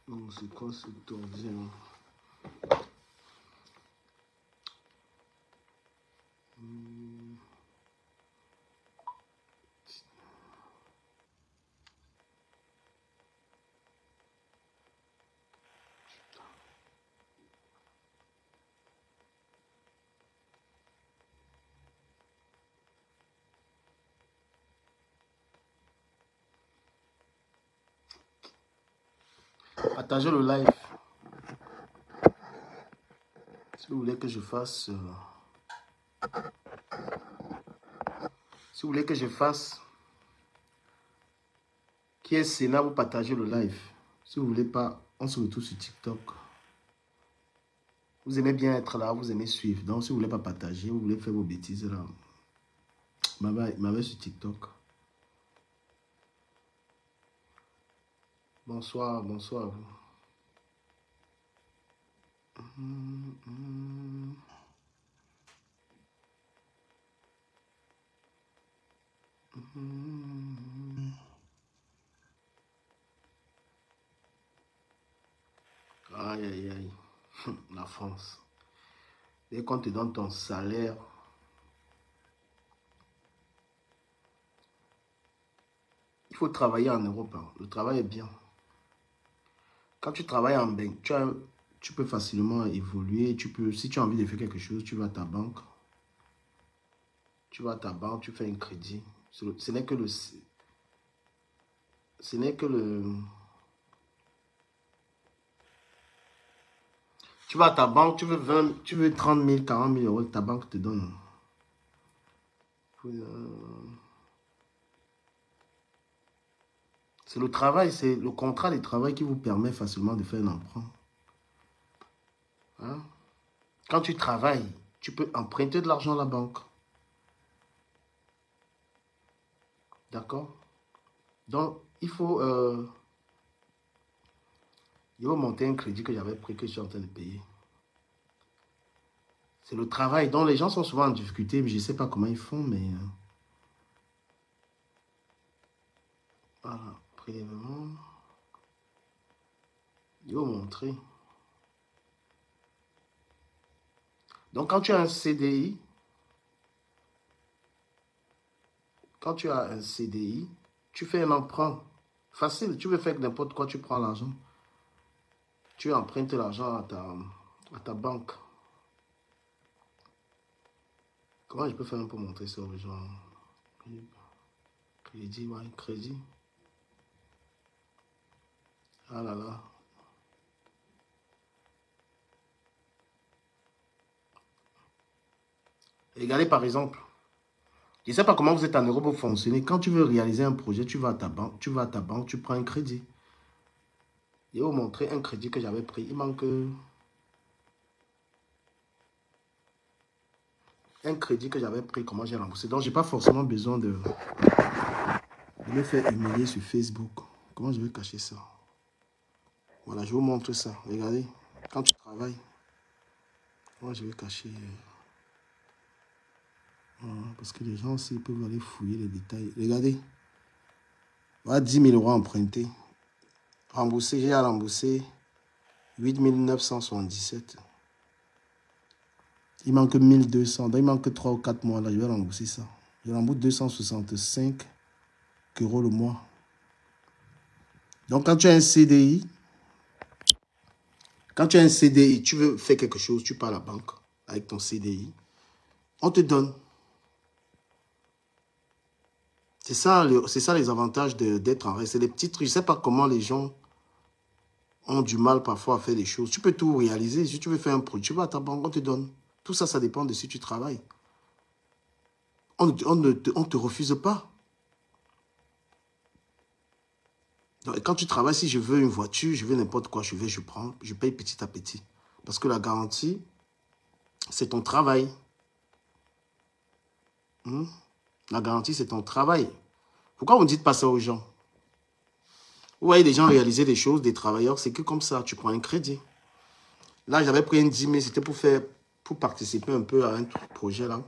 Non, c'est quoi ce tordien? Partagez le live. Si vous voulez que je fasse... si vous voulez que je fasse... Qui est Sénat, vous partagez le live. Si vous voulez pas, on se retrouve sur TikTok. Vous aimez bien être là, vous aimez suivre. Donc, si vous voulez pas partager, vous voulez faire vos bêtises là, m'avez sur TikTok. Bonsoir, bonsoir à vous. Aïe, aïe, aïe. La France. Dès qu'on te donne ton salaire, il faut travailler en Europe. Hein. Le travail est bien. Quand tu travailles en banque, tu peux facilement évoluer. Si tu as envie de faire quelque chose, tu vas à ta banque. Tu vas à ta banque, tu fais un crédit. Ce n'est que tu vas à ta banque, tu veux 30 000, 40 000 euros, ta banque te donne. C'est le travail, c'est le contrat de travail qui vous permet facilement de faire un emprunt. Hein? Quand tu travailles, tu peux emprunter de l'argent à la banque. D'accord? Donc, il faut monter un crédit que j'avais pris, que je suis en train de payer. C'est le travail. Donc, les gens sont souvent en difficulté, mais je ne sais pas comment ils font, mais... voilà, prélèvement. Il faut montrer. Donc, quand tu as un CDI, tu fais un emprunt. Facile, tu veux faire n'importe quoi, tu prends l'argent. Tu empruntes l'argent à ta banque. Comment je peux faire pour montrer ça aux gens? Crédit, ouais, crédit. Ah là là. Regardez par exemple. Je ne sais pas comment vous êtes en Europe pour fonctionner. Quand tu veux réaliser un projet, tu vas à ta banque, tu prends un crédit. Je vais vous montrer un crédit que j'avais pris. Il manque un crédit que j'avais pris, comment j'ai remboursé. Donc, je n'ai pas forcément besoin de me faire humilier sur Facebook. Comment je vais cacher ça? Voilà, je vous montre ça. Regardez, quand tu travailles, moi je vais cacher. Parce que les gens aussi peuvent aller fouiller les détails. Regardez, voilà 10 000 euros empruntés. Remboursé, j'ai à rembourser 8 977. Il manque 1200. Donc il manque 3 ou 4 mois. Là, je vais rembourser ça. Je rembourse 265 € le mois. Donc quand tu as un CDI, Quand tu as un CDI, tu veux faire quelque chose, tu pars à la banque avec ton CDI. On te donne. C'est ça les avantages d'être en reste. C'est les petits trucs. Je ne sais pas comment les gens ont du mal parfois à faire des choses. Tu peux tout réaliser. Si tu veux faire un produit, tu vas à ta banque, on te donne. Tout ça, ça dépend de si tu travailles. On ne te refuse pas. Donc, quand tu travailles, si je veux une voiture, je veux n'importe quoi, je prends, je paye petit à petit. Parce que la garantie, c'est ton travail. La garantie, c'est ton travail. Pourquoi vous ne dites pas ça aux gens? Vous voyez des gens réaliser des choses, des travailleurs, c'est que comme ça, tu prends un crédit. Là, j'avais pris un 10 000, c'était pour participer un peu à un projet là.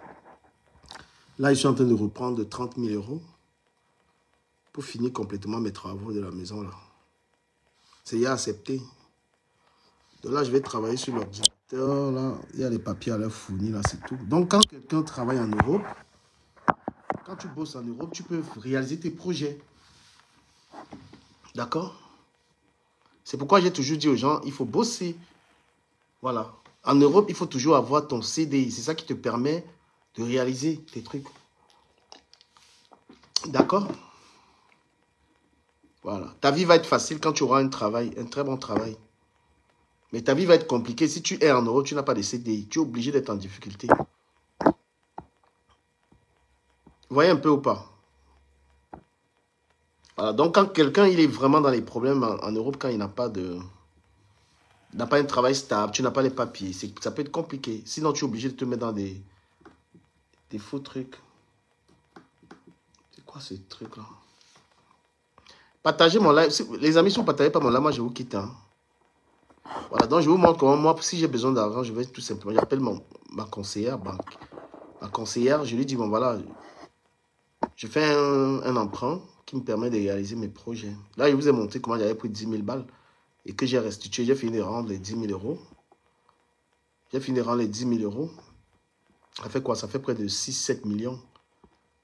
Là, je suis en train de reprendre 30 000 euros pour finir complètement mes travaux de la maison là. C'est hier accepté. Donc là, je vais travailler sur l'ordinateur. Là, il y a les papiers à leur fournir là, c'est tout. Donc, quand quelqu'un travaille en Europe, quand tu bosses en Europe, tu peux réaliser tes projets. D'accord? C'est pourquoi j'ai toujours dit aux gens, il faut bosser. Voilà. En Europe, il faut toujours avoir ton CDI. C'est ça qui te permet de réaliser tes trucs. D'accord? Voilà. Ta vie va être facile quand tu auras un travail, un très bon travail. Mais ta vie va être compliquée. Si tu es en Europe, tu n'as pas de CDI. Tu es obligé d'être en difficulté. Vous voyez un peu ou pas? Voilà. Donc, quand quelqu'un il est vraiment dans les problèmes en Europe, quand il n'a pas un travail stable, tu n'as pas les papiers, ça peut être compliqué. Sinon, tu es obligé de te mettre dans des faux trucs. C'est quoi ces trucs-là? Partagez mon live. Les amis, si vous ne partagez pas mon live, moi, je vous quitte. Hein. Voilà, donc je vous montre comment moi, si j'ai besoin d'argent, je vais tout simplement, j'appelle ma conseillère banque. Ma conseillère, je lui dis, bon voilà, je fais un emprunt qui me permet de réaliser mes projets. Là, je vous ai montré comment j'avais pris 10 000 balles et que j'ai restitué. J'ai fini de rendre les 10 000 euros. J'ai fini de rendre les 10 000 euros. Ça fait quoi? Ça fait près de 6-7 millions.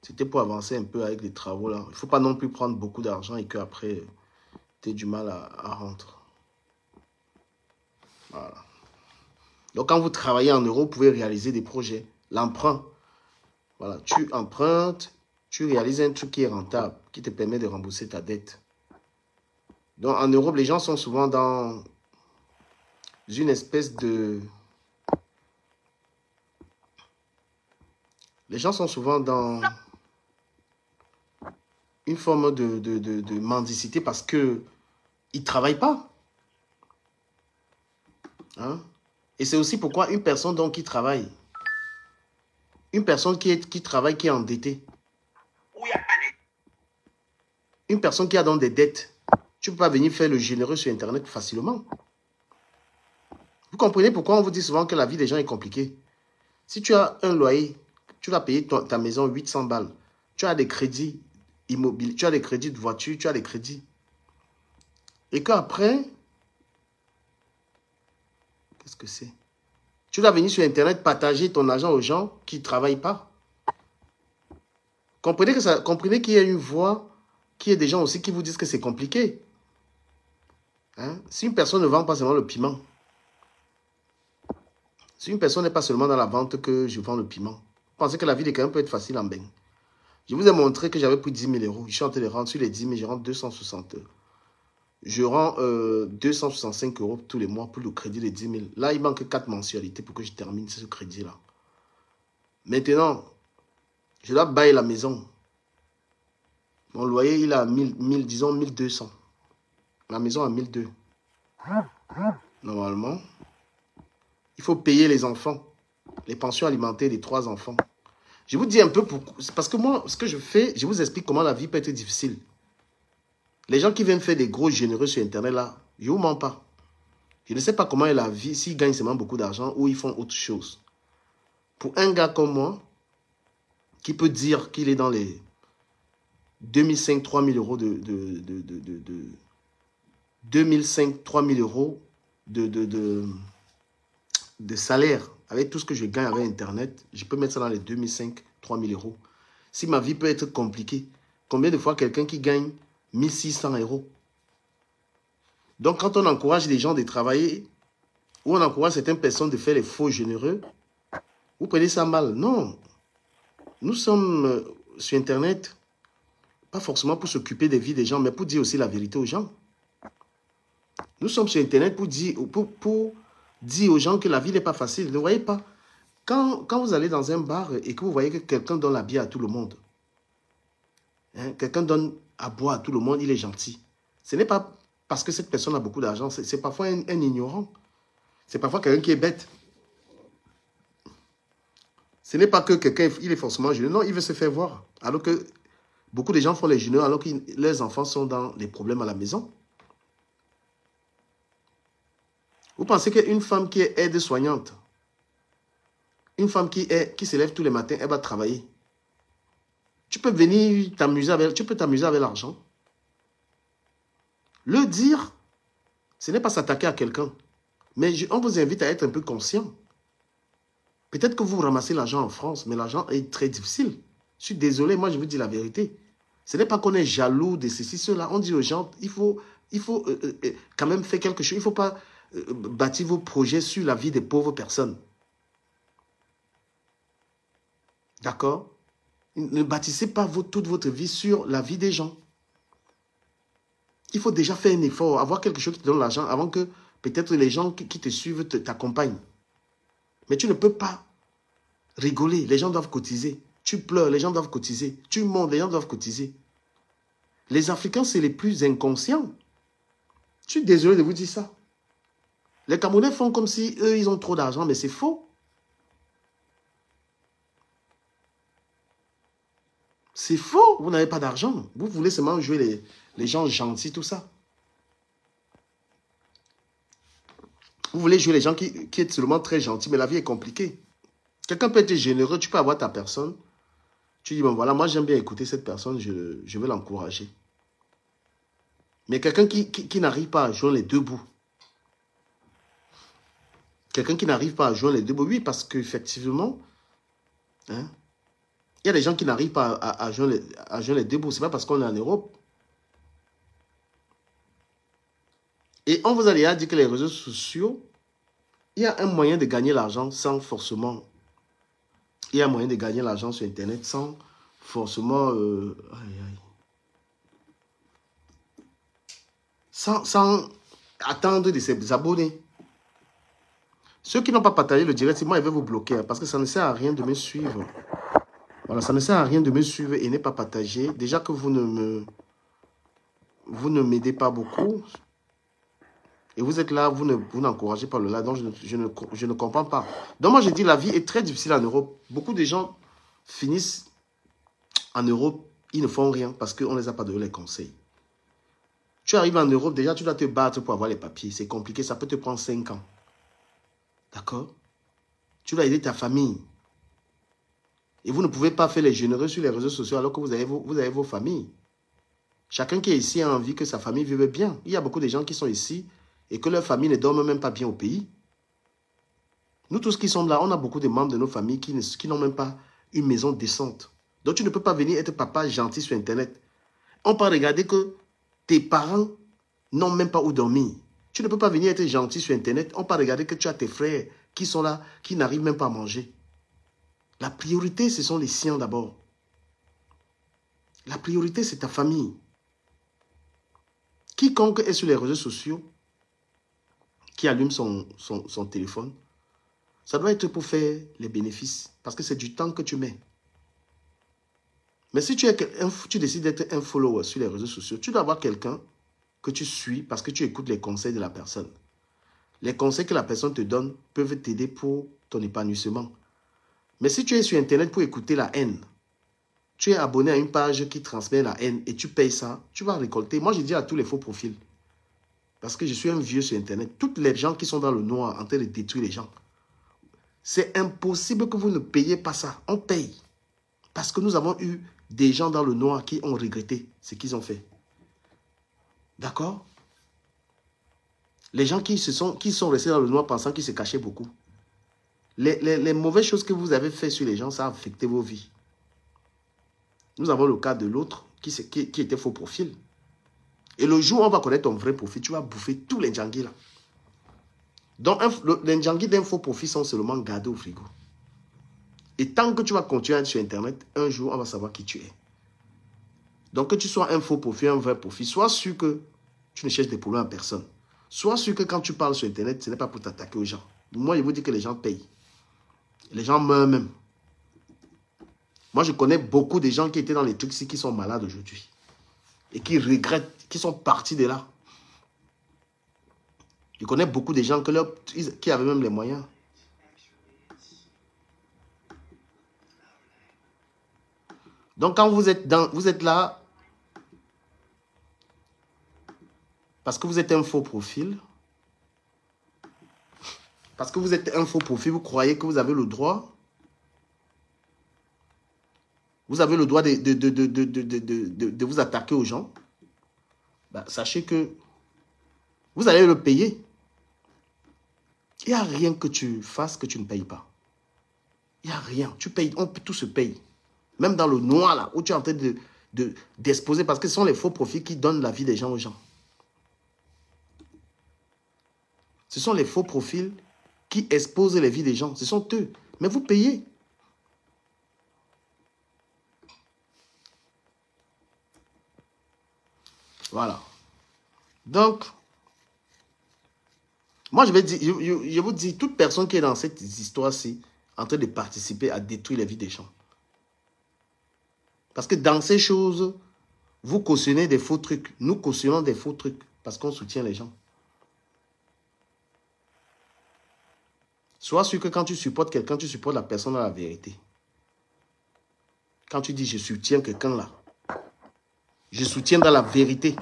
C'était pour avancer un peu avec les travaux là. Il ne faut pas non plus prendre beaucoup d'argent et qu'après, tu aies du mal à rentrer. Voilà. Donc, quand vous travaillez en euros, vous pouvez réaliser des projets. L'emprunt. Voilà, tu empruntes, tu réalises un truc qui est rentable, qui te permet de rembourser ta dette. Donc, en Europe, les gens sont souvent dans une espèce de... Les gens sont souvent dans une forme de mendicité parce qu'ils ne travaillent pas. Hein? Et c'est aussi pourquoi une personne donc, qui travaille, une personne qui travaille, qui est endettée, une personne qui a donc des dettes, tu ne peux pas venir faire le généreux sur Internet facilement. Vous comprenez pourquoi on vous dit souvent que la vie des gens est compliquée? Si tu as un loyer, tu vas payer ta maison 800 balles. Tu as des crédits immobiliers, tu as des crédits de voiture, tu as des crédits. Et qu'après, qu'est-ce que c'est? Tu dois venir sur Internet partager ton argent aux gens qui ne travaillent pas. Comprenez qu'il y a une voix, qu'il y a des gens aussi qui vous disent que c'est compliqué. Hein? Si une personne ne vend pas seulement le piment, si une personne n'est pas seulement dans la vente que je vends le piment, pensez que la vie de quelqu'un peut être facile en bain. Je vous ai montré que j'avais pris 10 000 euros. Je suis en train de rendre sur les 10 000, je rends 260 euros. Je rends 265 euros tous les mois pour le crédit de 10 000. Là, il manque 4 mensualités pour que je termine ce crédit-là. Maintenant, je dois bailler la maison. Mon loyer, il est à disons 1200. La maison à 1200. Normalement, il faut payer les enfants, les pensions alimentaires des 3 enfants. Je vous dis un peu pourquoi. Parce que moi, ce que je fais, je vous explique comment la vie peut être difficile. Les gens qui viennent faire des gros généreux sur Internet, là, je ne vous mens pas. Je ne sais pas comment est la vie, s'ils gagnent seulement beaucoup d'argent ou ils font autre chose. Pour un gars comme moi, qui peut dire qu'il est dans les 2005, 3000 euros 2005, 3000 euros de salaire, avec tout ce que je gagne avec Internet, je peux mettre ça dans les 2005, 3000 euros. Si ma vie peut être compliquée, combien de fois quelqu'un qui gagne 1600 euros? Donc, quand on encourage les gens de travailler, où on encourage certaines personnes de faire les faux généreux, vous prenez ça mal. Non. Nous sommes sur Internet, pas forcément pour s'occuper des vies des gens, mais pour dire aussi la vérité aux gens. Nous sommes sur Internet pour dire aux gens que la vie n'est pas facile. Ne voyez pas. Quand vous allez dans un bar et que vous voyez que quelqu'un donne la bière à tout le monde, hein, quelqu'un donne à boire à tout le monde, il est gentil. Ce n'est pas parce que cette personne a beaucoup d'argent, c'est parfois un ignorant. C'est parfois quelqu'un qui est bête. Ce n'est pas que quelqu'un il est forcément jeune, non, il veut se faire voir. Alors que beaucoup de gens font les jeunes alors que leurs enfants sont dans des problèmes à la maison. Vous pensez qu'une femme qui est aide-soignante, une femme qui se lève tous les matins, elle va travailler. Tu peux venir t'amuser avec, tu peux t'amuser avec l'argent. Le dire, ce n'est pas s'attaquer à quelqu'un. Mais on vous invite à être un peu conscient. Peut-être que vous ramassez l'argent en France, mais l'argent est très difficile. Je suis désolé, moi je vous dis la vérité. Ce n'est pas qu'on est jaloux de ceci, cela. On dit aux gens, il faut quand même faire quelque chose. Il ne faut pas bâtir vos projets sur la vie des pauvres personnes. D'accord? Ne bâtissez pas toute votre vie sur la vie des gens. Il faut déjà faire un effort, avoir quelque chose qui te donne l'argent avant que peut-être les gens qui te suivent t'accompagnent. Mais tu ne peux pas rigoler, les gens doivent cotiser. Tu pleures, les gens doivent cotiser. Tu montes, les gens doivent cotiser. Les Africains, c'est les plus inconscients. Je suis désolé de vous dire ça. Les Camerounais font comme si eux, ils ont trop d'argent, mais c'est faux. C'est faux, vous n'avez pas d'argent. Vous voulez seulement jouer les gens gentils, tout ça. Vous voulez jouer les gens qui sont seulement très gentils, mais la vie est compliquée. Quelqu'un peut être généreux, tu peux avoir ta personne. Tu dis, bon voilà, moi j'aime bien écouter cette personne, je veux l'encourager. Mais quelqu'un qui n'arrive pas à joindre les deux bouts. Quelqu'un qui n'arrive pas à joindre les deux bouts, oui, parce qu'effectivement, hein, il y a des gens qui n'arrivent pas à joindre les deux bouts. Ce n'est pas parce qu'on est en Europe. Et on vous a déjà dit que les réseaux sociaux, il y a un moyen de gagner l'argent sans forcément... Il y a un moyen de gagner l'argent sur Internet sans forcément... sans attendre de ses abonnés. Ceux qui n'ont pas partagé le direct, moi, ils veulent vous bloquer. Parce que ça ne sert à rien de me suivre. Voilà, ça ne sert à rien de me suivre et ne pas partager. Déjà que vous ne m'aidez pas beaucoup. Et vous êtes là, vous n'encouragez pas le là. Donc, je ne comprends pas. Donc, moi, je dis, la vie est très difficile en Europe. Beaucoup de gens finissent en Europe, ils ne font rien parce qu'on ne les a pas donné les conseils. Tu arrives en Europe, déjà, tu dois te battre pour avoir les papiers. C'est compliqué, ça peut te prendre 5 ans. D'accord? Tu dois aider ta famille. Et vous ne pouvez pas faire les généreux sur les réseaux sociaux alors que vous avez vos familles. Chacun qui est ici a envie que sa famille vive bien. Il y a beaucoup de gens qui sont ici et que leur famille ne dorment même pas bien au pays. Nous tous qui sommes là, on a beaucoup de membres de nos familles qui n'ont même pas une maison décente. Donc tu ne peux pas venir être papa gentil sur Internet. On peut regarder que tes parents n'ont même pas où dormir. Tu ne peux pas venir être gentil sur Internet. On peut regarder que tu as tes frères qui sont là, qui n'arrivent même pas à manger. La priorité, ce sont les siens d'abord. La priorité, c'est ta famille. Quiconque est sur les réseaux sociaux, qui allume son téléphone, ça doit être pour faire les bénéfices. Parce que c'est du temps que tu mets. Mais si tu décides d'être un follower sur les réseaux sociaux, tu dois avoir quelqu'un que tu suis parce que tu écoutes les conseils de la personne. Les conseils que la personne te donne peuvent t'aider pour ton épanouissement. Mais si tu es sur Internet pour écouter la haine, tu es abonné à une page qui transmet la haine et tu payes ça, tu vas récolter. Moi, je dis à tous les faux profils, parce que je suis un vieux sur Internet, toutes les gens qui sont dans le noir en train de détruire les gens, c'est impossible que vous ne payiez pas ça. On paye. Parce que nous avons eu des gens dans le noir qui ont regretté ce qu'ils ont fait. D'accord? Les gens qui sont restés dans le noir pensant qu'ils se cachaient beaucoup. Les mauvaises choses que vous avez faites sur les gens, ça a affecté vos vies. Nous avons le cas de l'autre qui était faux profil. Et le jour où on va connaître ton vrai profil, tu vas bouffer tous les djanguis là. Donc, les Ndjangui d'un faux profil sont seulement gardés au frigo. Et tant que tu vas continuer à être sur Internet, un jour, on va savoir qui tu es. Donc, que tu sois un faux profil, un vrai profil, sois sûr que tu ne cherches des problèmes à personne. Sois sûr que quand tu parles sur Internet, ce n'est pas pour t'attaquer aux gens. Moi, je vous dis que les gens payent. Les gens meurent même. Moi, je connais beaucoup de gens qui étaient dans les trucs ici qui sont malades aujourd'hui. Et qui regrettent, qui sont partis de là. Je connais beaucoup de gens qui avaient même les moyens. Donc, quand vous êtes là, parce que vous êtes un faux profil, vous croyez que vous avez le droit, de vous attaquer aux gens, bah, sachez que vous allez le payer. Il n'y a rien que tu fasses que tu ne payes pas. Il n'y a rien. Tu payes, tout se paye. Même dans le noir, là, où tu es en train d'exposer, parce que ce sont les faux profils qui donnent la vie des gens aux gens. Ce sont les faux profils qui exposent les vies des gens. Ce sont eux. Mais vous payez. Voilà. Donc, moi, je vous dis, toute personne qui est dans cette histoire-ci, en train de participer à détruire les vies des gens. Parce que dans ces choses, vous cautionnez des faux trucs. Nous cautionnons des faux trucs parce qu'on soutient les gens. Sois sûr que quand tu supportes quelqu'un, tu supportes la personne à la vérité. Quand tu dis je soutiens quelqu'un là, je soutiens dans la vérité.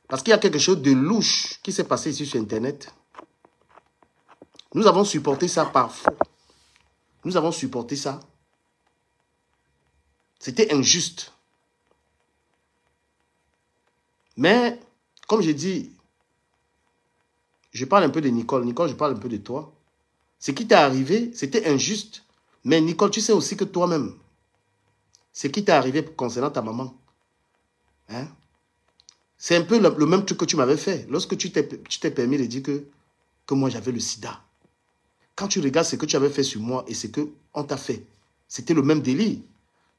Parce qu'il y a quelque chose de louche qui s'est passé ici sur Internet. Nous avons supporté ça par faux. Nous avons supporté ça. C'était injuste. Mais, comme j'ai dit, je parle un peu de Nicole. Nicole, je parle un peu de toi. Ce qui t'est arrivé, c'était injuste. Mais Nicole, tu sais aussi que toi-même, ce qui t'est arrivé concernant ta maman, hein? C'est un peu le même truc que tu m'avais fait. Lorsque tu t'es permis de dire que moi j'avais le sida. Quand tu regardes ce que tu avais fait sur moi et ce qu'on t'a fait, c'était le même délire.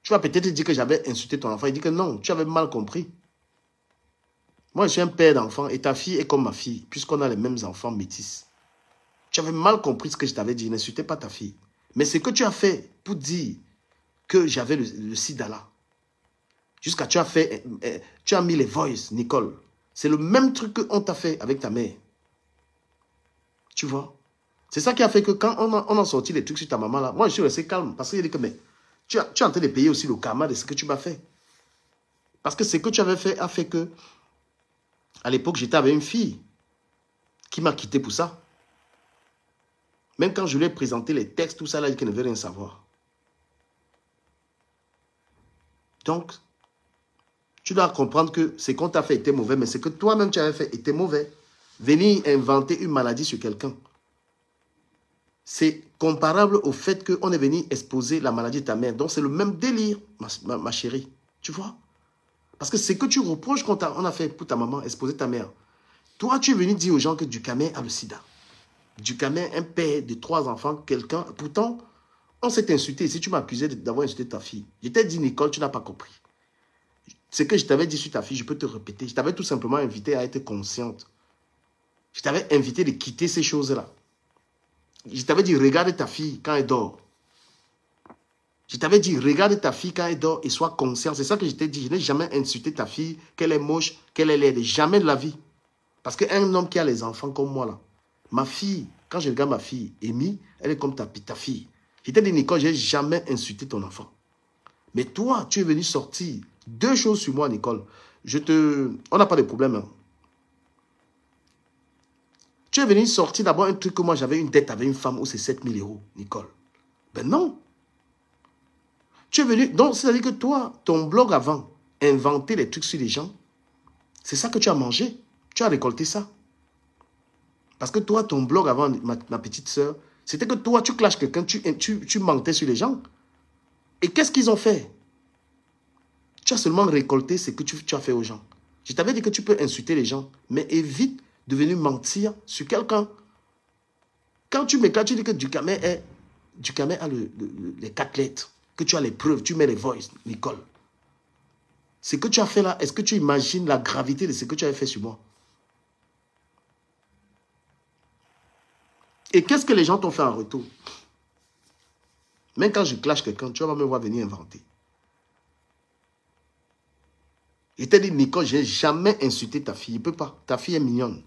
Tu vas peut-être dire que j'avais insulté ton enfant. Il dit que non, tu avais mal compris. Moi, je suis un père d'enfant et ta fille est comme ma fille, puisqu'on a les mêmes enfants métis. Tu avais mal compris ce que je t'avais dit. N'insultez pas ta fille. Mais ce que tu as fait pour dire que j'avais le sida là, jusqu'à tu as mis les voices, Nicole. C'est le même truc qu'on t'a fait avec ta mère. Tu vois? C'est ça qui a fait que quand on a sorti les trucs sur ta maman là, moi je suis resté calme parce qu'il dit que mais tu es en train de payer aussi le karma de ce que tu m'as fait. Parce que ce que tu avais fait a fait que à l'époque j'étais avec une fille qui m'a quitté pour ça. Même quand je lui ai présenté les textes, tout ça là, il dit qu'elle ne veut rien savoir. Donc, tu dois comprendre que ce qu'on t'a fait était mauvais, mais ce que toi-même tu avais fait était mauvais. Venir inventer une maladie sur quelqu'un, c'est comparable au fait qu'on est venu exposer la maladie de ta mère. Donc, c'est le même délire, ma chérie. Tu vois? Parce que ce que tu reproches qu'on a fait pour ta maman, exposer ta mère, toi, tu es venu dire aux gens que Dukamer a le sida. Dukamer, un père de 3 enfants, quelqu'un. Pourtant, on s'est insulté. Si tu m'accusais d'avoir insulté ta fille, je t'ai dit, Nicole, tu n'as pas compris. Ce que je t'avais dit sur ta fille, je peux te répéter. Je t'avais tout simplement invité à être consciente. Je t'avais invité de quitter ces choses-là. Je t'avais dit, regarde ta fille quand elle dort. Je t'avais dit, regarde ta fille quand elle dort et sois conscient. C'est ça que je t'ai dit. Je n'ai jamais insulté ta fille, qu'elle est moche, qu'elle est laide. Jamais de la vie. Parce qu'un homme qui a les enfants comme moi, là, ma fille, quand je regarde ma fille, Amy, elle est comme ta fille. Je t'ai dit, Nicole, je n'ai jamais insulté ton enfant. Mais toi, tu es venu sortir 2 choses sur moi, Nicole. On n'a pas de problème. Hein. Tu es venu sortir d'abord un truc que moi, j'avais une dette avec une femme où c'est 7 000 €, Nicole. Ben non. Tu es venu... Donc, c'est-à-dire que toi, ton blog avant, inventer les trucs sur les gens, c'est ça que tu as mangé. Tu as récolté ça. Parce que toi, ton blog avant, ma petite sœur, c'était que toi, tu clashes quelqu'un, tu mentais sur les gens. Et qu'est-ce qu'ils ont fait? Tu as seulement récolté ce que tu as fait aux gens. Je t'avais dit que tu peux insulter les gens, mais évite de venir mentir sur quelqu'un. Quand tu m'éclates, tu dis que Ducamel a les 4 lettres, que tu as les preuves, tu mets les voices, Nicole. Ce que tu as fait là, est-ce que tu imagines la gravité de ce que tu avais fait sur moi? Et qu'est-ce que les gens t'ont fait en retour? Même quand je clash quelqu'un, tu vas me voir venir inventer. Je t'ai dit, Nicole, je n'ai jamais insulté ta fille. Je ne peux pas. Ta fille est mignonne.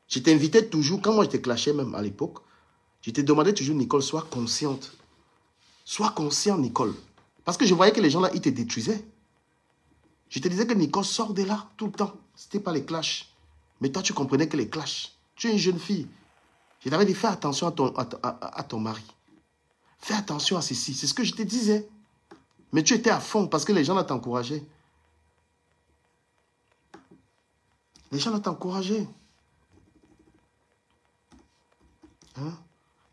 Je t'invitais toujours, quand moi je te clashais même à l'époque, je te demandais toujours, Nicole, sois consciente. Sois conscient, Nicole. Parce que je voyais que les gens là, ils te détruisaient. Je te disais que Nicole, sort de là, tout le temps. Ce n'était pas les clashs. Mais toi, tu comprenais que les clashs. Tu es une jeune fille. Je t'avais dit, fais attention à ton mari. Fais attention à ceci. C'est ce que je te disais. Mais tu étais à fond parce que les gens là t'encourageaient. Les gens là t'encourageaient. Hein?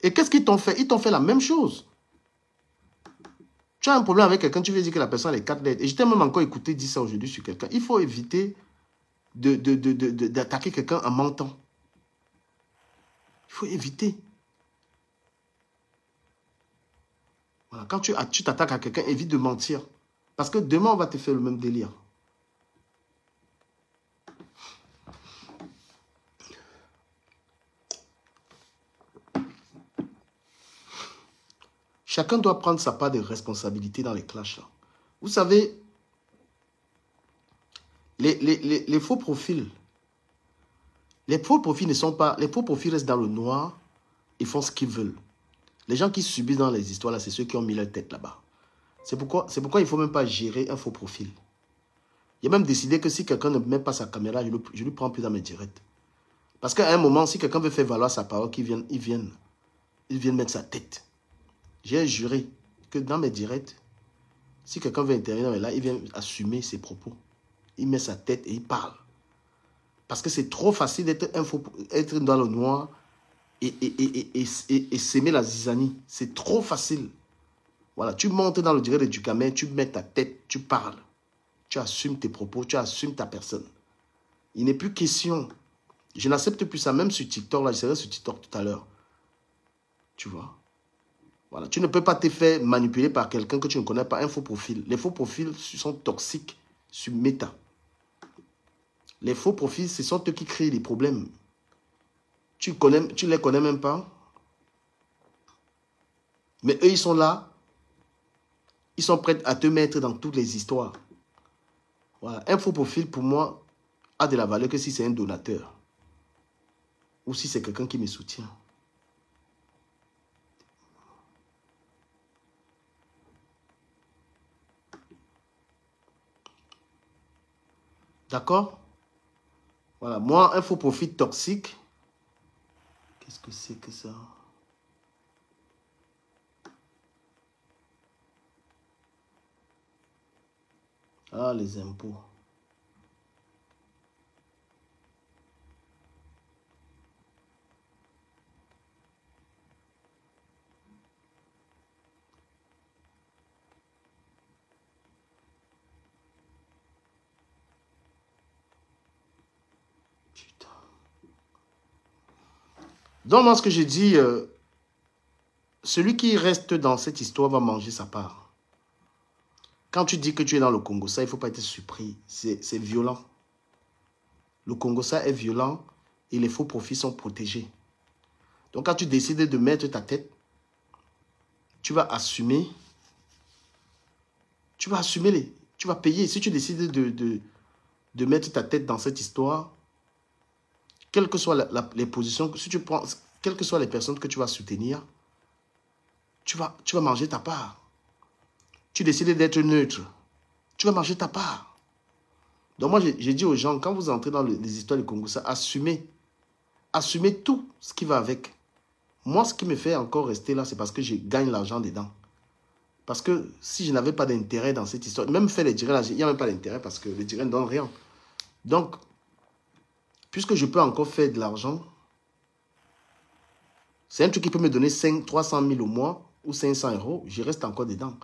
Et qu'est-ce qu'ils t'ont fait? Ils t'ont fait la même chose. Tu as un problème avec quelqu'un, tu veux dire que la personne a les 4 lettres. Et je t'ai même encore écouté dire ça aujourd'hui sur quelqu'un. Il faut éviter d'attaquer quelqu'un en mentant. Il faut éviter. Voilà. Quand tu t'attaques à quelqu'un, évite de mentir. Parce que demain, on va te faire le même délire. Chacun doit prendre sa part de responsabilité dans les clashs. Vous savez, les faux profils, les faux profils ne sont pas... Les faux profils restent dans le noir, ils font ce qu'ils veulent. Les gens qui subissent dans les histoires, là, c'est ceux qui ont mis leur tête là-bas. C'est pourquoi il ne faut même pas gérer un faux profil. Il a même décidé que si quelqu'un ne met pas sa caméra, je ne lui prends plus dans mes directs. Parce qu'à un moment, si quelqu'un veut faire valoir sa parole, ils viennent mettre sa tête. J'ai juré que dans mes directs, si quelqu'un veut intervenir là, il vient assumer ses propos. Il met sa tête et il parle. Parce que c'est trop facile d'être dans le noir et s'aimer la zizanie. C'est trop facile. Voilà, tu montes dans le direct de Ducamel, tu mets ta tête, tu parles. Tu assumes tes propos, tu assumes ta personne. Il n'est plus question. Je n'accepte plus ça, même sur TikTok, là, je serai sur TikTok tout à l'heure. Tu vois? Voilà, tu ne peux pas te faire manipuler par quelqu'un que tu ne connais pas, un faux profil. Les faux profils sont toxiques sur Meta. Les faux profils, ce sont eux qui créent les problèmes. Tu les connais même pas. Mais eux, ils sont là. Ils sont prêts à te mettre dans toutes les histoires. Voilà. Un faux profil, pour moi, a de la valeur que si c'est un donateur. Ou si c'est quelqu'un qui me soutient. D'accord? Voilà. Moi, un faux profil toxique. Qu'est-ce que c'est que ça? Ah, les impôts. Putain. Donc, moi, ce que je dis, celui qui reste dans cette histoire va manger sa part. Quand tu dis que tu es dans le Congo, ça, il ne faut pas être surpris. C'est violent. Le Congo, ça est violent et les faux profits sont protégés. Donc, quand tu décides de mettre ta tête, tu vas assumer. Tu vas assumer. Tu vas payer. Si tu décides de mettre ta tête dans cette histoire, quelles que soient les positions, si tu prends, quelles que soient les personnes que tu vas soutenir, tu vas manger ta part. Tu décides d'être neutre, tu vas manger ta part. Donc moi, j'ai dit aux gens, quand vous entrez dans les histoires du Congo, ça, assumez. Assumez tout ce qui va avec. Moi, ce qui me fait encore rester là, c'est parce que je gagne l'argent dedans. Parce que si je n'avais pas d'intérêt dans cette histoire, même faire les directs, il n'y a même pas d'intérêt parce que les directs ne donnent rien. Donc, puisque je peux encore faire de l'argent, c'est un truc qui peut me donner 300 000 au mois ou 500 €, je reste encore dedans.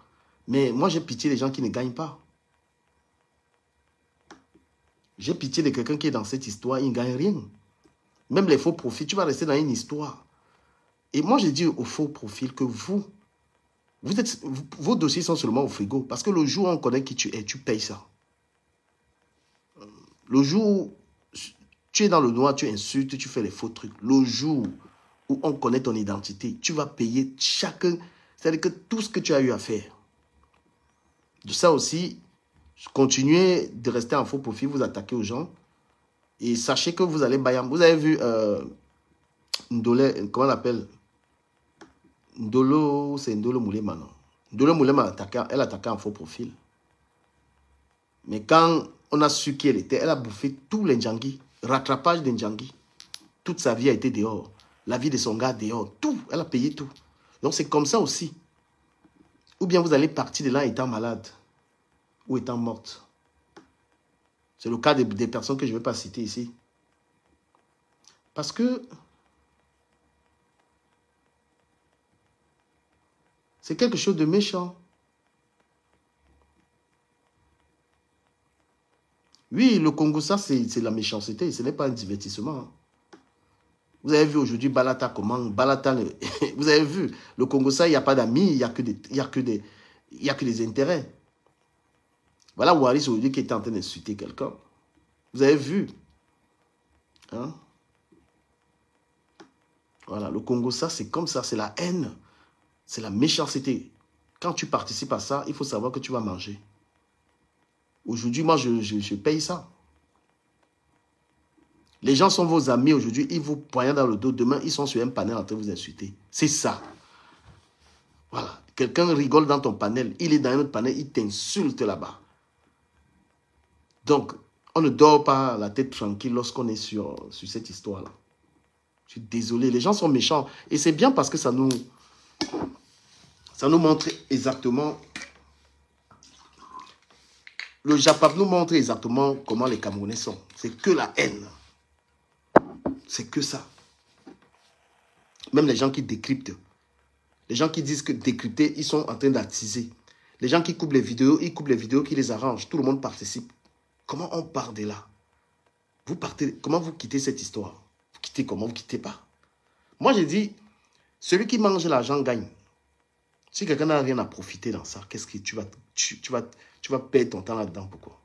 Mais moi, j'ai pitié des gens qui ne gagnent pas. J'ai pitié de quelqu'un qui est dans cette histoire, il ne gagne rien. Même les faux profits, tu vas rester dans une histoire. Et moi, j'ai dit au faux profil que vos dossiers sont seulement au frigo. Parce que le jour où on connaît qui tu es, tu payes ça. Le jour où tu es dans le noir, tu insultes, tu fais les faux trucs. Le jour où on connaît ton identité, tu vas payer chacun. C'est-à-dire que tout ce que tu as eu à faire. De ça aussi, continuez de rester en faux profil, vous attaquez aux gens. Et sachez que vous allez bayam. Vous avez vu Ndolé, comment on l'appelle? Ndolo, c'est Ndolo Moulema, non? Ndolo Moulema, elle attaquait en faux profil. Mais quand on a su qui elle était, elle a bouffé tous les Ndjangi. Rattrapage des Ndjangi. Toute sa vie a été dehors. La vie de son gars dehors. Tout. Elle a payé tout. Donc c'est comme ça aussi. Ou bien vous allez partir de là étant malade. Ou étant morte. C'est le cas des personnes que je ne vais pas citer ici. Parce que c'est quelque chose de méchant. Oui, le Congo, ça, c'est la méchanceté. Ce n'est pas un divertissement. Vous avez vu aujourd'hui Balata comment Balata, vous avez vu, le Congo, ça, il n'y a pas d'amis, il n'y a que des intérêts. Voilà Waris aujourd'hui qui est en train d'insulter quelqu'un. Vous avez vu. Hein? Voilà, le Congo, ça, c'est comme ça, c'est la haine. C'est la méchanceté. Quand tu participes à ça, il faut savoir que tu vas manger. Aujourd'hui, moi, je paye ça. Les gens sont vos amis aujourd'hui, ils vous poignardent dans le dos. Demain, ils sont sur un panel en train de vous insulter. C'est ça. Voilà. Quelqu'un rigole dans ton panel, il est dans un autre panel, il t'insulte là-bas. Donc, on ne dort pas la tête tranquille lorsqu'on est sur cette histoire-là. Je suis désolé, les gens sont méchants. Et c'est bien parce que ça nous montre exactement... Le Japap nous montre exactement comment les Camerounais sont. C'est que la haine. C'est que ça. Même les gens qui décryptent. Les gens qui disent que décrypter, ils sont en train d'attiser. Les gens qui coupent les vidéos, ils coupent les vidéos qui les arrangent. Tout le monde participe. Comment on part de là? Vous partez, comment vous quittez cette histoire? Vous quittez comment? Vous quittez pas. Moi, j'ai dit, celui qui mange l'argent gagne. Si quelqu'un n'a rien à profiter dans ça, qu'est-ce que tu vas perdre ton temps là-dedans? Pourquoi?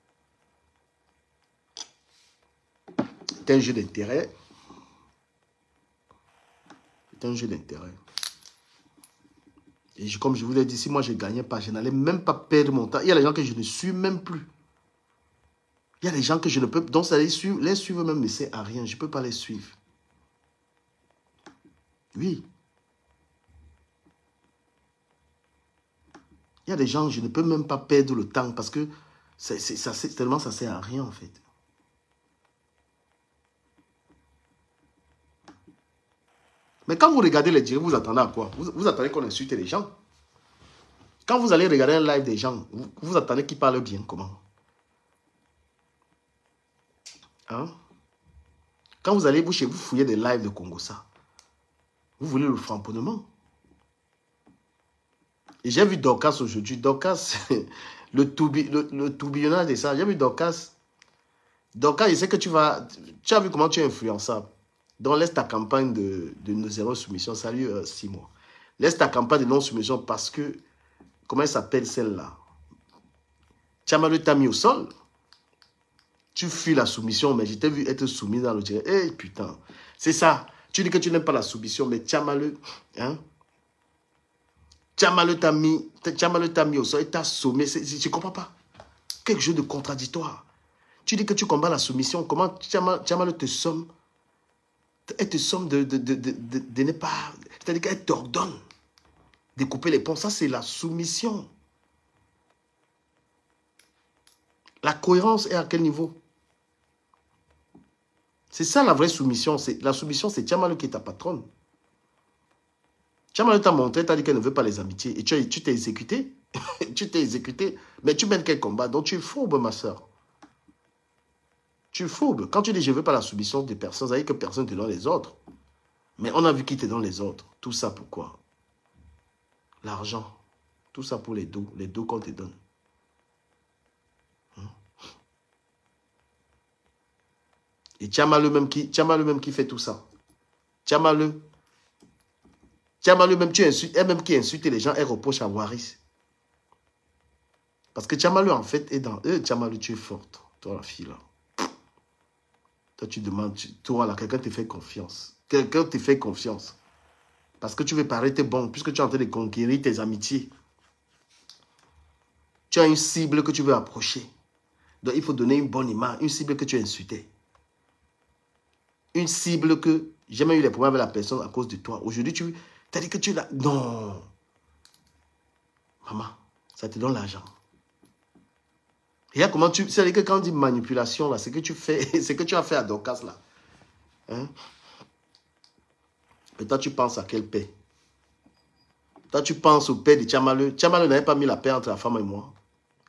C'est un jeu d'intérêt. C'est un jeu d'intérêt. Et comme je vous l'ai dit, si moi je ne gagnais pas, je n'allais même pas perdre mon temps. Il y a des gens que je ne suis même plus. Il y a des gens que je ne peux... Donc ça les suivre même ne sert à rien. Je ne peux pas les suivre. Oui. Il y a des gens, je ne peux même pas perdre le temps parce que tellement ça ne sert à rien en fait. Mais quand vous regardez les directs, vous attendez à quoi? Vous attendez qu'on insulte les gens. Quand vous allez regarder un live des gens, vous attendez qu'ils parlent bien. Comment? Hein? Quand vous allez chez vous fouiller des lives de Congo, ça, vous voulez le framponnement. Et j'ai vu Dorcas aujourd'hui. Dorcas, le tourbillonnage de ça. J'ai vu Dorcas. Dorcas, je sais que tu as vu comment tu es influençable. Donc, laisse ta campagne de zéro soumission. Salut, 6 mois. Laisse ta campagne de non-soumission parce que, comment elle s'appelle celle-là? Tchamalu t'a mis au sol. Tu fuis la soumission, mais je t'ai vu être soumis dans le direct. Eh, putain. C'est ça. Tu dis que tu n'aimes pas la soumission, mais Tchamalu, hein? Tchamalu t'a mis au sol et t'a sommé. Je ne comprends pas. Quelque chose de contradictoire. Tu dis que tu combats la soumission. Comment Tchamalu te somme? Elle te somme de ne pas... C'est-à-dire qu'elle t'ordonne de couper les ponts. Ça, c'est la soumission. La cohérence est à quel niveau? C'est ça la vraie soumission. La soumission, c'est Tchamalu qui est ta patronne. Tchamalu t'a montré, t'a dit qu'elle ne veut pas les amitiés. Et tu t'es exécuté. Tu t'es exécuté. Mais tu mènes quel combat? Donc tu es fourbe, ma soeur. Tu es fourbe. Quand tu dis je ne veux pas la soumission des personnes, ça veut dire que personne ne te donne les ordres. Mais on a vu qui te donne les ordres. Tout ça pourquoi? L'argent. Tout ça pour les dos qu'on te donne. Et Tchamalu même qui fait tout ça. Tchamalu, Tchamalu, même tu insultes, elle-même qui insulte les gens, elle reproche à Waris. Parce que Tchamalu, en fait, est dans... Tchamalu, tu es forte, toi, la fille, là. Toi, tu demandes, toi, là, quelqu'un te fait confiance. Quelqu'un te fait confiance. Parce que tu veux paraître bon, puisque tu es en train de conquérir tes amitiés. Tu as une cible que tu veux approcher. Donc, il faut donner une bonne image, une cible que tu as insultée. Une cible que j'ai même eu des problèmes avec la personne à cause de toi. Aujourd'hui, tu as dit que tu l'as... Non. Maman, ça te donne l'argent. Regarde comment tu... C'est-à-dire que quand on dit manipulation, là, c'est que tu fais... C'est que tu as fait à Dorcas, là. Hein? Et toi, tu penses à quelle paix? Toi, tu penses au paix de Tchamalu. Tchamalu n'avait pas mis la paix entre la femme et moi.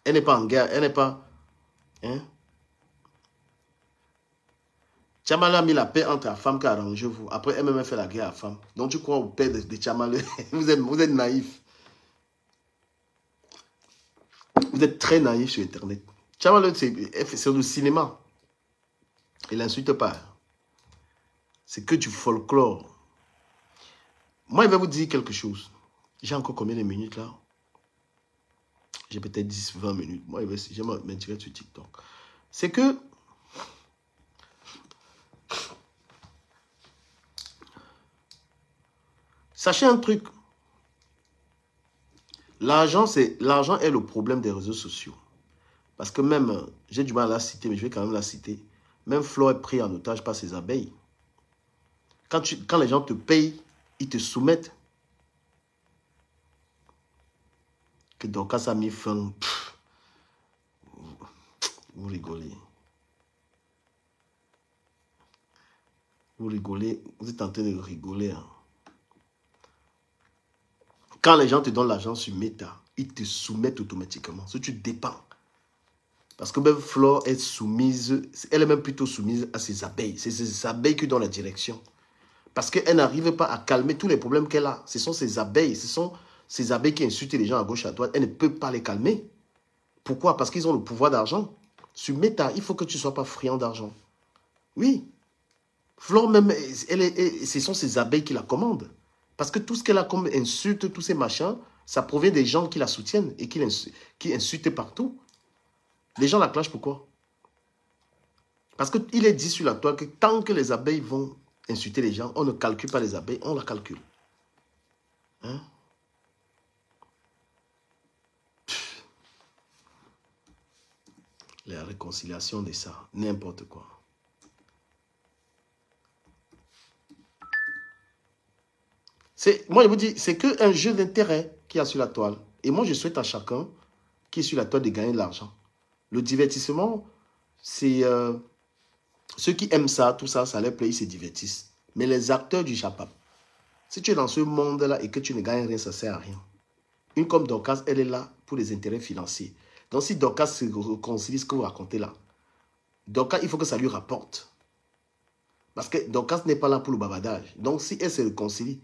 Elle n'est pas en guerre. Elle n'est pas... Hein? Tchamalu a mis la paix entre la femme qui a arrangé vous. Après, elle-même fait la guerre à la femme. Donc, tu crois au paix de Tchamalu. Vous êtes naïf. Vous êtes très naïf sur Internet. Tchamalu, c'est du cinéma. Il n'insulte pas. C'est que du folklore. Moi, il va vous dire quelque chose. J'ai encore combien de minutes là? J'ai peut-être 10, 20 minutes. Moi, je vais m'intirer sur TikTok. C'est que... Sachez un truc. L'argent est le problème des réseaux sociaux. Parce que même, j'ai du mal à la citer, mais je vais quand même la citer. Même Flo est pris en otage par ses abeilles. Quand les gens te payent, ils te soumettent. Que Dorcas a mis fin. Vous rigolez. Vous rigolez. Vous êtes en train de rigoler. Hein. Quand les gens te donnent l'argent sur Meta, ils te soumettent automatiquement. Si tu dépends. Parce que même Flore est soumise, elle est même plutôt soumise à ses abeilles. C'est ses abeilles qui donnent la direction. Parce qu'elle n'arrive pas à calmer tous les problèmes qu'elle a. Ce sont ses abeilles. Ce sont ces abeilles qui insultent les gens à gauche et à droite. Elle ne peut pas les calmer. Pourquoi? Parce qu'ils ont le pouvoir d'argent. Sur Meta, il faut que tu ne sois pas friand d'argent. Oui. Flore même, ce sont ses abeilles qui la commandent. Parce que tout ce qu'elle a comme insulte, tous ces machins, ça provient des gens qui la soutiennent et qui insultent partout. Les gens la clashent pourquoi? Parce qu'il est dit sur la toile que tant que les abeilles vont insulter les gens, on ne calcule pas les abeilles, on la calcule. Hein? La réconciliation de ça, n'importe quoi. Moi, je vous dis, c'est qu'un jeu d'intérêt qu'il y a sur la toile. Et moi, je souhaite à chacun qui est sur la toile de gagner de l'argent. Le divertissement, c'est... ceux qui aiment ça, tout ça, ça leur plaît, ils se divertissent. Mais les acteurs du Japap, si tu es dans ce monde-là et que tu ne gagnes rien, ça ne sert à rien. Une comme Dorcas, elle est là pour les intérêts financiers. Donc si Dorcas se réconcilie ce que vous racontez là, Dorcas, il faut que ça lui rapporte. Parce que Dorcas n'est pas là pour le bavardage. Donc si elle se réconcilie,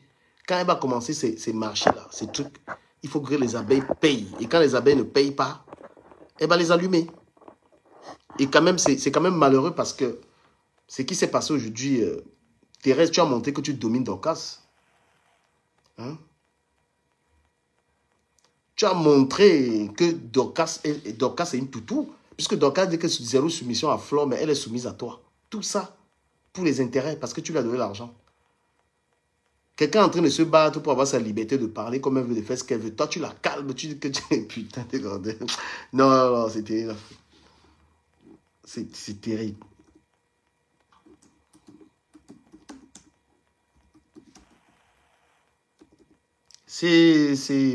quand elle va commencer ces marchés-là, ces trucs, il faut que les abeilles payent. Et quand les abeilles ne payent pas, elle va les allumer. Et quand même, c'est quand même malheureux parce que ce qui s'est passé aujourd'hui, Thérèse, tu as montré que tu domines Dorcas. Hein? Tu as montré que Dorcas est une toutou. Puisque Dorcas dit que c'est zéro soumission à Flore, mais elle est soumise à toi. Tout ça pour les intérêts, parce que tu lui as donné l'argent. Quelqu'un est en train de se battre pour avoir sa liberté de parler comme elle veut, de faire ce qu'elle veut. Toi, tu la calmes, tu dis que tu es putain de grandeur. Non, non, non, c'est terrible. C'est terrible.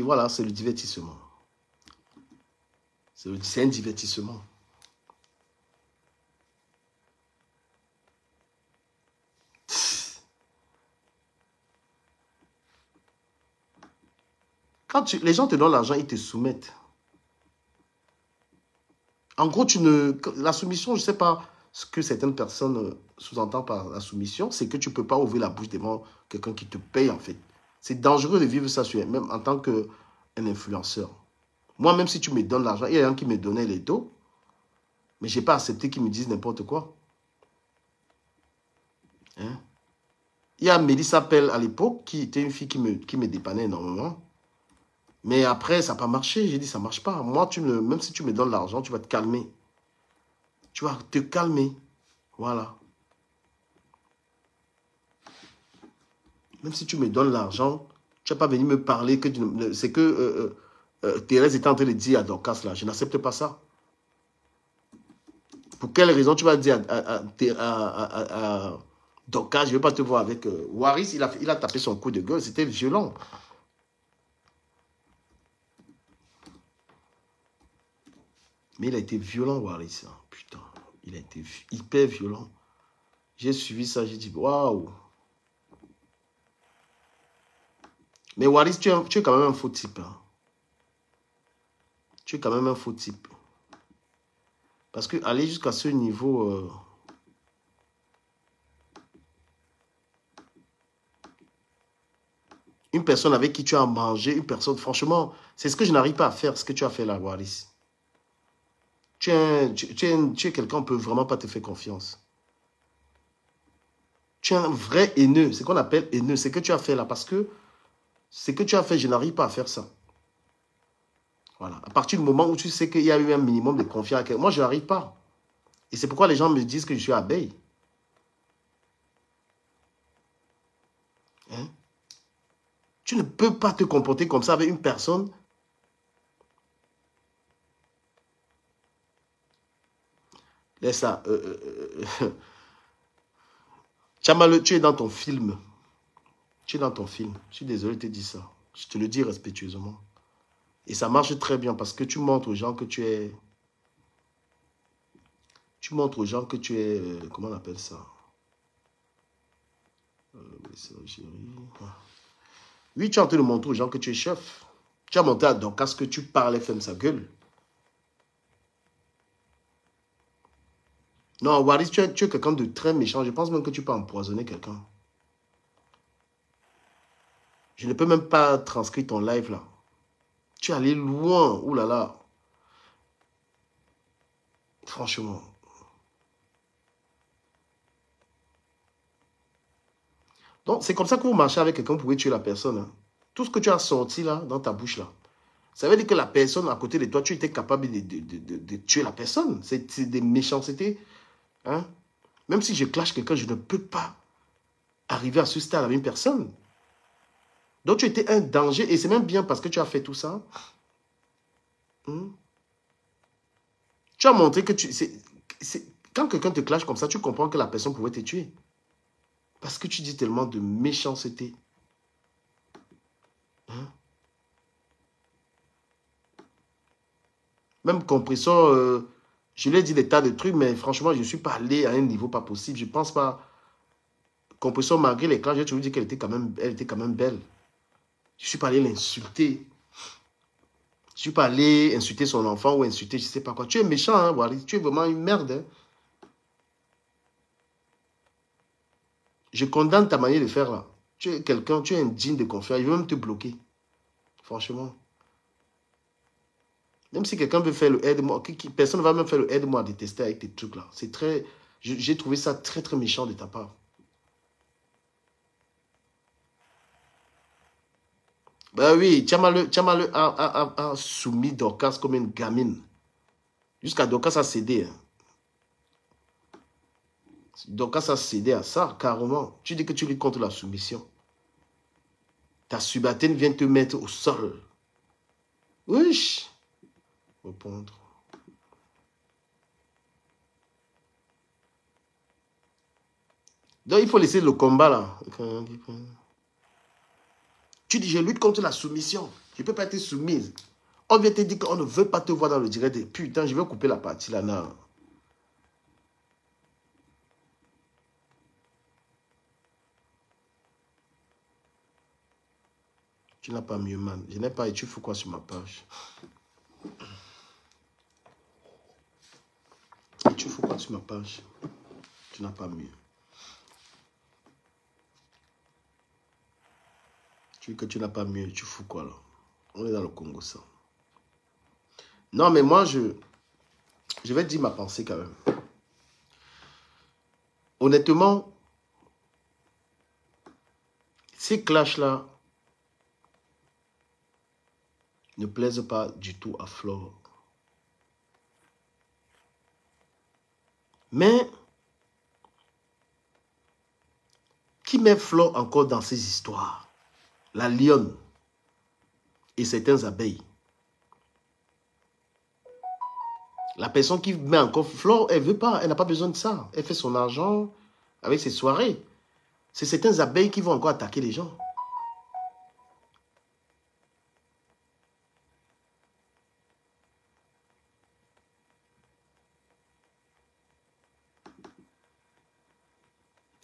Voilà, c'est le divertissement. C'est un divertissement. Quand les gens te donnent l'argent, ils te soumettent. En gros, la soumission, je ne sais pas ce que certaines personnes sous-entendent par la soumission, c'est que tu ne peux pas ouvrir la bouche devant quelqu'un qui te paye, en fait. C'est dangereux de vivre ça, même en tant qu'un influenceur. Moi, même si tu me donnes l'argent, il y a un qui me donnait les taux, mais je n'ai pas accepté qu'ils me disent n'importe quoi. Hein? Il y a Mélissa Pell à l'époque, qui était une fille qui me dépannait énormément. Mais après, ça n'a pas marché. J'ai dit, ça ne marche pas. Moi, même si tu me donnes l'argent, tu vas te calmer. Tu vas te calmer. Voilà. Même si tu me donnes l'argent, tu n'as pas venu me parler. C'est que Thérèse était en train de dire à Dorcas, là, je n'accepte pas ça. Pour quelle raison tu vas dire à Dorcas, je ne veux pas te voir avec... Waris, il a tapé son coup de gueule, c'était violent. Mais il a été violent, Waris. Hein. Putain, il a été hyper violent. J'ai suivi ça, j'ai dit, waouh. Mais Waris, tu es quand même un faux type. Hein. Tu es quand même un faux type. Parce que aller jusqu'à ce niveau... une personne avec qui tu as mangé, une personne... Franchement, c'est ce que je n'arrive pas à faire, ce que tu as fait là, Waris. Tu es quelqu'un, on ne peut vraiment pas te faire confiance. Tu es un vrai haineux, c'est ce qu'on appelle haineux. C'est ce que tu as fait là, parce que ce que tu as fait, je n'arrive pas à faire ça. Voilà. À partir du moment où tu sais qu'il y a eu un minimum de confiance, moi, je n'arrive pas. Et c'est pourquoi les gens me disent que je suis abeille. Hein? Tu ne peux pas te comporter comme ça avec une personne. Laisse ça. Tchamaleu, tu es dans ton film. Tu es dans ton film. Je suis désolé de te dire ça. Je te le dis respectueusement. Et ça marche très bien parce que tu montres aux gens que tu es... Tu montres aux gens que tu es... comment on appelle ça? Oui, tu es en train de montrer aux gens que tu es chef. Tu as montré à Dorcas que tu parlais, ferme sa gueule. Non, Waris, tu es quelqu'un de très méchant. Je pense même que tu peux empoisonner quelqu'un. Je ne peux même pas transcrire ton live là. Tu es allé loin. Ouh là là. Franchement. Donc, c'est comme ça que vous marchez avec quelqu'un, vous pouvez tuer la personne. Hein. Tout ce que tu as sorti là, dans ta bouche là, ça veut dire que la personne à côté de toi, tu étais capable de tuer la personne. C'est des méchancetés. Hein? Même si je clash quelqu'un, je ne peux pas arriver à ce stade avec une personne. Donc, tu étais un danger. Et c'est même bien parce que tu as fait tout ça. Hein? Tu as montré que quand quelqu'un te clash comme ça, tu comprends que la personne pouvait te tuer. Parce que tu dis tellement de méchanceté. Hein? Même compresseur, je lui ai dit des tas de trucs, mais franchement, je ne suis pas allé à un niveau pas possible. Je ne pense pas. Compresseur, malgré les clashs, je te dis qu'elle était quand même belle. Je ne suis pas allé l'insulter. Je ne suis pas allé insulter son enfant ou insulter je ne sais pas quoi. Tu es méchant, hein, Wally. Tu es vraiment une merde. Hein. Je condamne ta manière de faire là. Tu es quelqu'un, tu es indigne de confiance. Il veut même te bloquer. Franchement. Même si quelqu'un veut faire le aide-moi, personne ne va même faire le aide-moi à détester avec tes trucs là. C'est très... J'ai trouvé ça très très méchant de ta part. Ben oui, Tchamaleu a soumis Dorcas comme une gamine. Jusqu'à Dorcas a cédé. Hein. Dorcas a cédé à ça, carrément. Tu dis que tu luttes contre la soumission. Ta subalterne vient te mettre au sol. Oui. Répondre. Donc, il faut laisser le combat, là. Tu dis, je lutte contre la soumission. Je ne peux pas être soumise. On vient te dire qu'on ne veut pas te voir dans le direct. Putain, je vais couper la partie, là. Non. Tu n'as pas mieux, man. Je n'ai pas et tu fous quoi sur ma page? Et tu fous quoi sur ma page? Tu n'as pas mieux. Tu dis que tu n'as pas mieux, tu fous quoi là? On est dans le Congo, ça. Non, mais moi, je vais te dire ma pensée quand même. Honnêtement, Ces clashs-là ne plaisent pas du tout à Flore. Mais, qui met Flore encore dans ces histoires? La lionne et certaines abeilles. La personne qui met encore Flore, elle ne veut pas, elle n'a pas besoin de ça. Elle fait son argent avec ses soirées. C'est certaines abeilles qui vont encore attaquer les gens.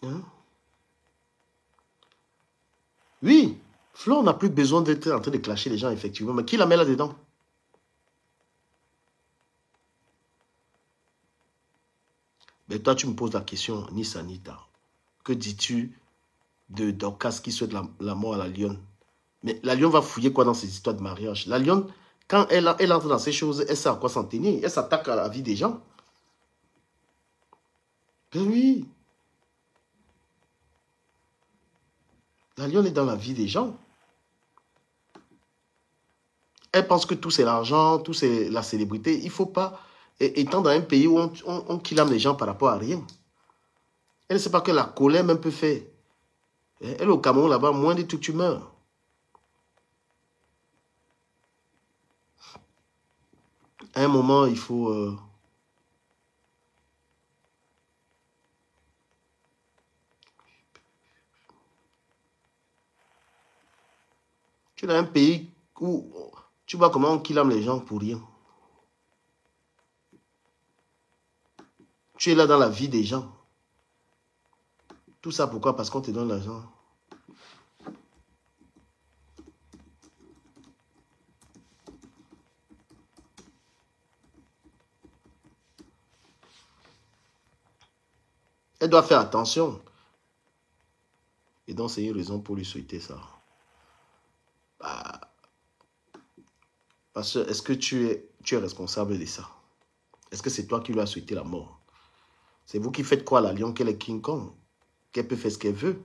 Hein? Oui, Flore n'a plus besoin d'être en train de clasher les gens, effectivement. Mais qui la met là-dedans? Mais toi, tu me poses la question, Nice Anita. Que dis-tu de Dorcas qui souhaite la mort à la lionne? Mais la lionne va fouiller quoi dans ces histoires de mariage? La lionne, quand elle entre dans ces choses, elle sait à quoi s'en tenir. Elle s'attaque à la vie des gens. Ben oui. La lionne est dans la vie des gens. Elle pense que tout c'est l'argent, tout c'est la célébrité. Il ne faut pas, étant dans un pays où on kidnappe les gens par rapport à rien. Elle ne sait pas que la colère même peut faire. Elle au Cameroun là-bas, moins de tout tu meurs. À un moment, il faut... Tu es dans un pays où tu vois comment on kidnappe les gens pour rien. Tu es là dans la vie des gens. Tout ça pourquoi? Parce qu'on te donne l'argent. Elle doit faire attention. Et donc, c'est une raison pour lui souhaiter ça. Bah, parce que est-ce que tu es responsable de ça? Est-ce que c'est toi qui lui as souhaité la mort? C'est vous qui faites quoi à la lion qu'elle est King Kong? Qu'elle peut faire ce qu'elle veut?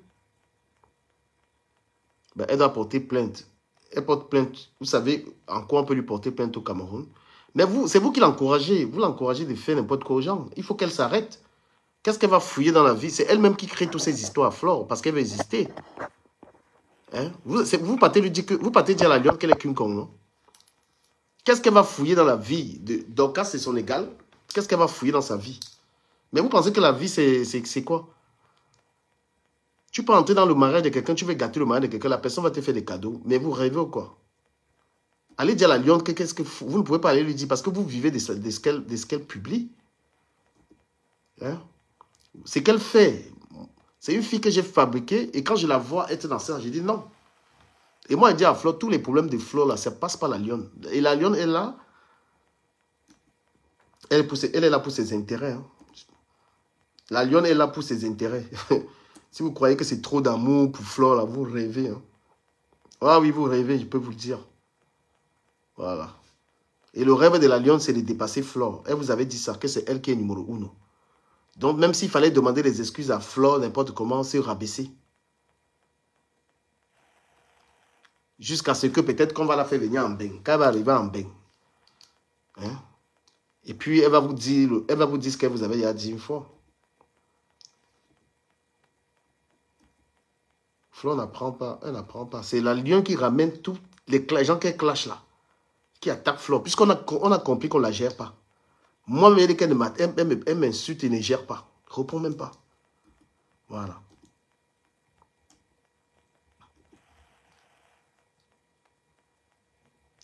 Ben, elle doit porter plainte. Elle porte plainte. Vous savez en quoi on peut lui porter plainte au Cameroun? Mais vous, c'est vous qui l'encouragez. Vous l'encouragez de faire n'importe quoi aux gens. Il faut qu'elle s'arrête. Qu'est-ce qu'elle va fouiller dans la vie? C'est elle-même qui crée toutes ces histoires à Flore parce qu'elle veut exister. Hein? Vous partez dire à la lionne qu'elle est King Kong, non? Qu'est-ce qu'elle va fouiller dans la vie de Dorcas, c'est son égal? Qu'est-ce qu'elle va fouiller dans sa vie? Mais vous pensez que la vie, c'est quoi? Tu peux entrer dans le mariage de quelqu'un, tu veux gâter le mariage de quelqu'un, la personne va te faire des cadeaux. Mais vous rêvez ou quoi? Allez dire à la lionne que qu'est-ce que vous ne pouvez pas aller lui dire parce que vous vivez de ce qu'elle publie. Hein? Ce qu'elle fait, c'est une fille que j'ai fabriquée et quand je la vois être dans ça, j'ai dit non. Et moi, je dis à Flo, tous les problèmes de Flo, là, ça passe par la lionne. Et la lionne est là, elle est là pour ses intérêts. Hein. La lionne est là pour ses intérêts. Si vous croyez que c'est trop d'amour pour Flo, là, vous rêvez. Hein. Ah oui, vous rêvez, je peux vous le dire. Voilà. Et le rêve de la lionne, c'est de dépasser Flore. Elle vous avait dit ça, que c'est elle qui est numéro 1. Donc, même s'il fallait demander des excuses à Flore, n'importe comment, c'est rabaisser. Jusqu'à ce que peut-être qu'on va la faire venir en bain. Quand elle va arriver en bain. Hein? Et puis, elle va vous dire ce qu'elle vous avait déjà dit une fois. Flore n'apprend pas, elle n'apprend pas. C'est la lionne qui ramène tous les gens qu'elle clash là. Qui attaque Flore. Puisqu'on a compris qu'on ne la gère pas. Moi, elle m'insulte et ne gère pas. Je ne réponds même pas. Voilà.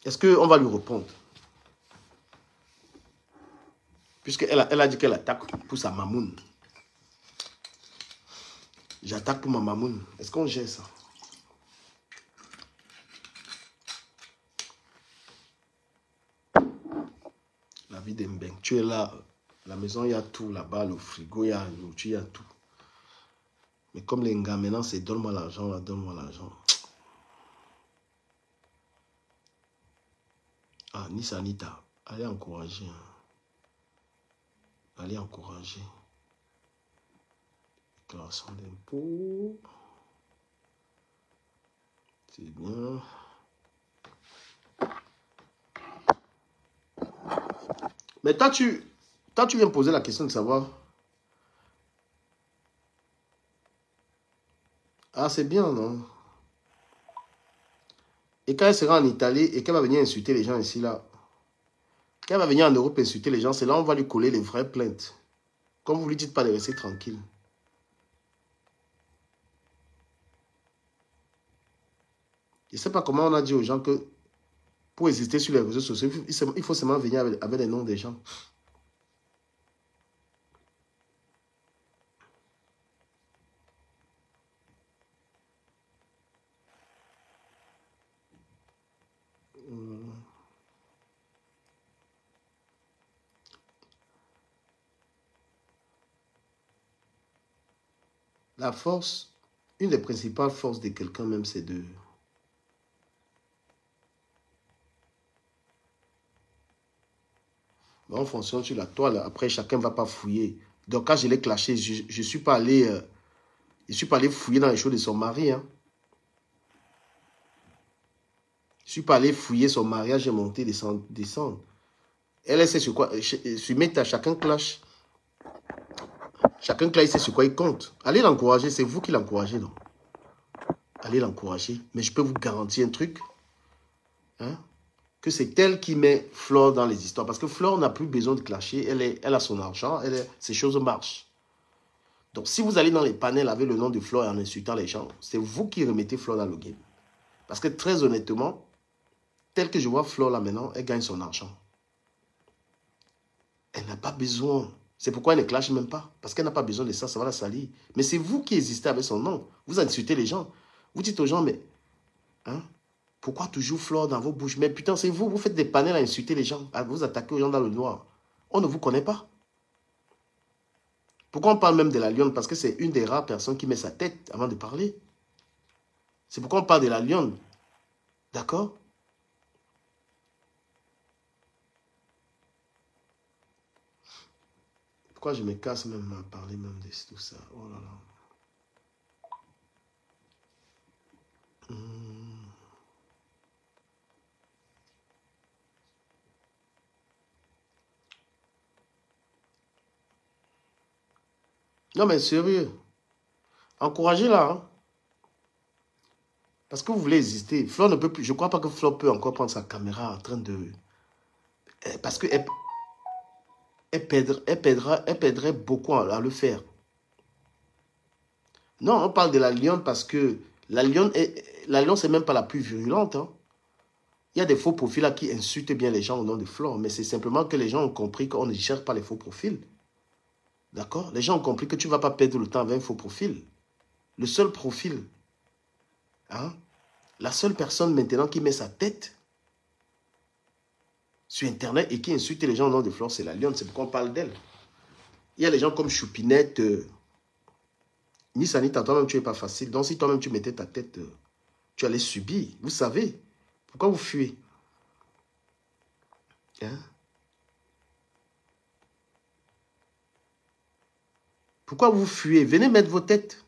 Est-ce qu'on va lui répondre? Puisqu'elle a dit qu'elle attaque pour sa mamoune. J'attaque pour ma mamoune. Est-ce qu'on gère ça? La vie d'Embeng. Tu es là. La maison, il y a tout là-bas. Le frigo, il y a la nourriture, il y a tout. Mais comme les gars, maintenant, c'est donne-moi l'argent, là, donne-moi l'argent. Ah, Nice Anita. Allez encourager. Hein. Allez encourager. Déclaration d'impôt. C'est bien. Mais toi, tu viens me poser la question de savoir. Ah, c'est bien, non? Et quand elle sera en Italie et qu'elle va venir insulter les gens ici, là, quand elle va venir en Europe insulter les gens, c'est là où on va lui coller les vraies plaintes. Comme vous lui dites pas de rester tranquille. Je ne sais pas comment on a dit aux gens que pour exister sur les réseaux sociaux, il faut seulement venir avec les noms des gens. La force, une des principales forces de quelqu'un même, c'est de... On fonctionne sur la toile. Après, chacun ne va pas fouiller. Donc, quand je l'ai clashé, je ne suis pas allé... je suis pas allé fouiller dans les choses de son mari. Hein. Je ne suis pas allé fouiller son mariage et monter, descendre. Elle sait sur quoi... Sur Meta, chacun clash. Chacun clash, sait sur quoi il compte. Allez l'encourager, c'est vous qui l'encouragez. Donc. Allez l'encourager. Mais je peux vous garantir un truc. Hein, que c'est elle qui met Flore dans les histoires. Parce que Flore n'a plus besoin de clasher. Elle a son argent. Ses choses marchent. Donc, si vous allez dans les panels avec le nom de Flore et en insultant les gens, c'est vous qui remettez Flore dans le game. Parce que très honnêtement, tel que je vois Flore là maintenant, elle gagne son argent. Elle n'a pas besoin. C'est pourquoi elle ne clash même pas. Parce qu'elle n'a pas besoin de ça, ça va la salir. Mais c'est vous qui existez avec son nom. Vous insultez les gens. Vous dites aux gens, mais... Hein, pourquoi toujours Flore dans vos bouches? Mais putain, c'est vous, vous faites des panels à insulter les gens, à vous attaquer aux gens dans le noir. On ne vous connaît pas. Pourquoi on parle même de la lionne? Parce que c'est une des rares personnes qui met sa tête avant de parler. C'est pourquoi on parle de la lionne. D'accord? Pourquoi je me casse même à parler même de tout ça? Oh là là. Non mais sérieux. Encouragez-la. Hein? Parce que vous voulez exister. Flore ne peut plus. Je ne crois pas que Flore peut encore prendre sa caméra en train de... Parce qu'elle perdrait beaucoup à le faire. Non, on parle de la lionne parce que la lionne, c'est même pas la plus virulente. Hein. Il y a des faux profils là qui insultent bien les gens au nom de Flore, mais c'est simplement que les gens ont compris qu'on ne cherche pas les faux profils. D'accord? Les gens ont compris que tu ne vas pas perdre le temps avec un faux profil. Le seul profil, hein, la seule personne maintenant qui met sa tête sur Internet et qui insulte les gens au nom de Flore, c'est la lionne. C'est pourquoi on parle d'elle. Il y a des gens comme Choupinette, Miss Anita, toi-même, tu n'es pas facile. Donc, si toi-même, tu mettais ta tête, tu allais subir. Vous savez. Pourquoi vous fuyez? Hein? Pourquoi vous fuyez? Venez mettre vos têtes.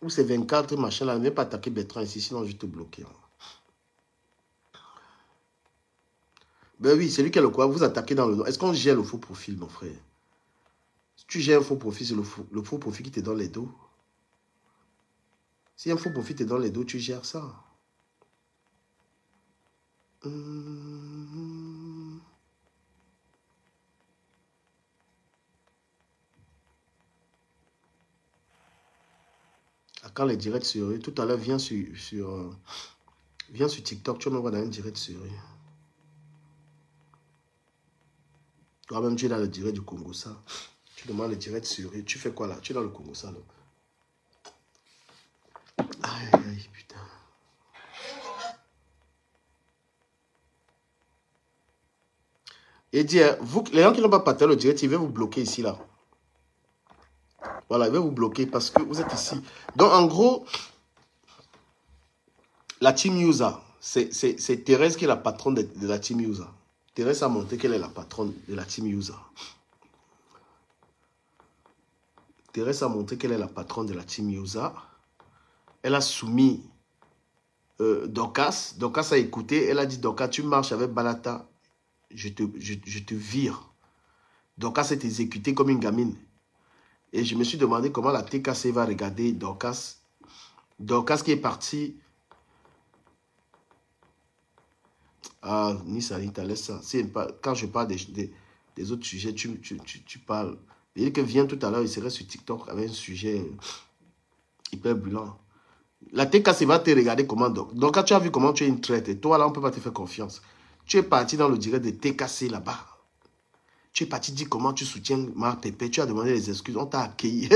Ou c'est 24 machin là, ne vais pas attaquer Bertrand ici, sinon je vais te bloquer. Ben oui, c'est lui qui a le quoi. Vous attaquez dans le nom. Est-ce qu'on gère le faux profil, mon frère? Si tu gères un faux profil, c'est le faux profil qui te donne les dos. Si un faux profil te donne les dos, tu gères ça. Quand les directs sur eux, tout à l'heure, viens sur TikTok, tu vas me voir dans un direct sur eux. Toi-même, tu es dans le direct du Congo, ça. Tu demandes le direct sur eux. Tu fais quoi là? Tu es dans le Congo, ça, là. Aïe, putain. Et dit, vous, les gens qui n'ont pas partagé le direct, ils vont vous bloquer ici, là. Voilà, ils vont vous bloquer parce que vous êtes ici. Donc, en gros, la team user, c'est Thérèse qui est la patronne de la team user. Thérèse a montré qu'elle est la patronne de la team user. Thérèse a montré qu'elle est la patronne de la team user. Elle a soumis Dorcas. Dorcas a écouté. Elle a dit, Dorcas, tu marches avec Balata. Je te vire. Dorcas s'est exécutée comme une gamine. Et je me suis demandé comment la TKC va regarder Dorcas. Dorcas qui est partie. Ah, Nissa, laisse ça. Quand je parle des autres sujets, tu parles. Il dit que vient tout à l'heure, il serait sur TikTok avec un sujet hyper brûlant. La TKC va te regarder comment donc quand tu as vu comment tu es une traite, et toi là, on ne peut pas te faire confiance. Tu es parti dans le direct de TKC là-bas. Tu es parti dire comment tu soutiens Marc Pépé. Tu as demandé les excuses. On t'a accueilli.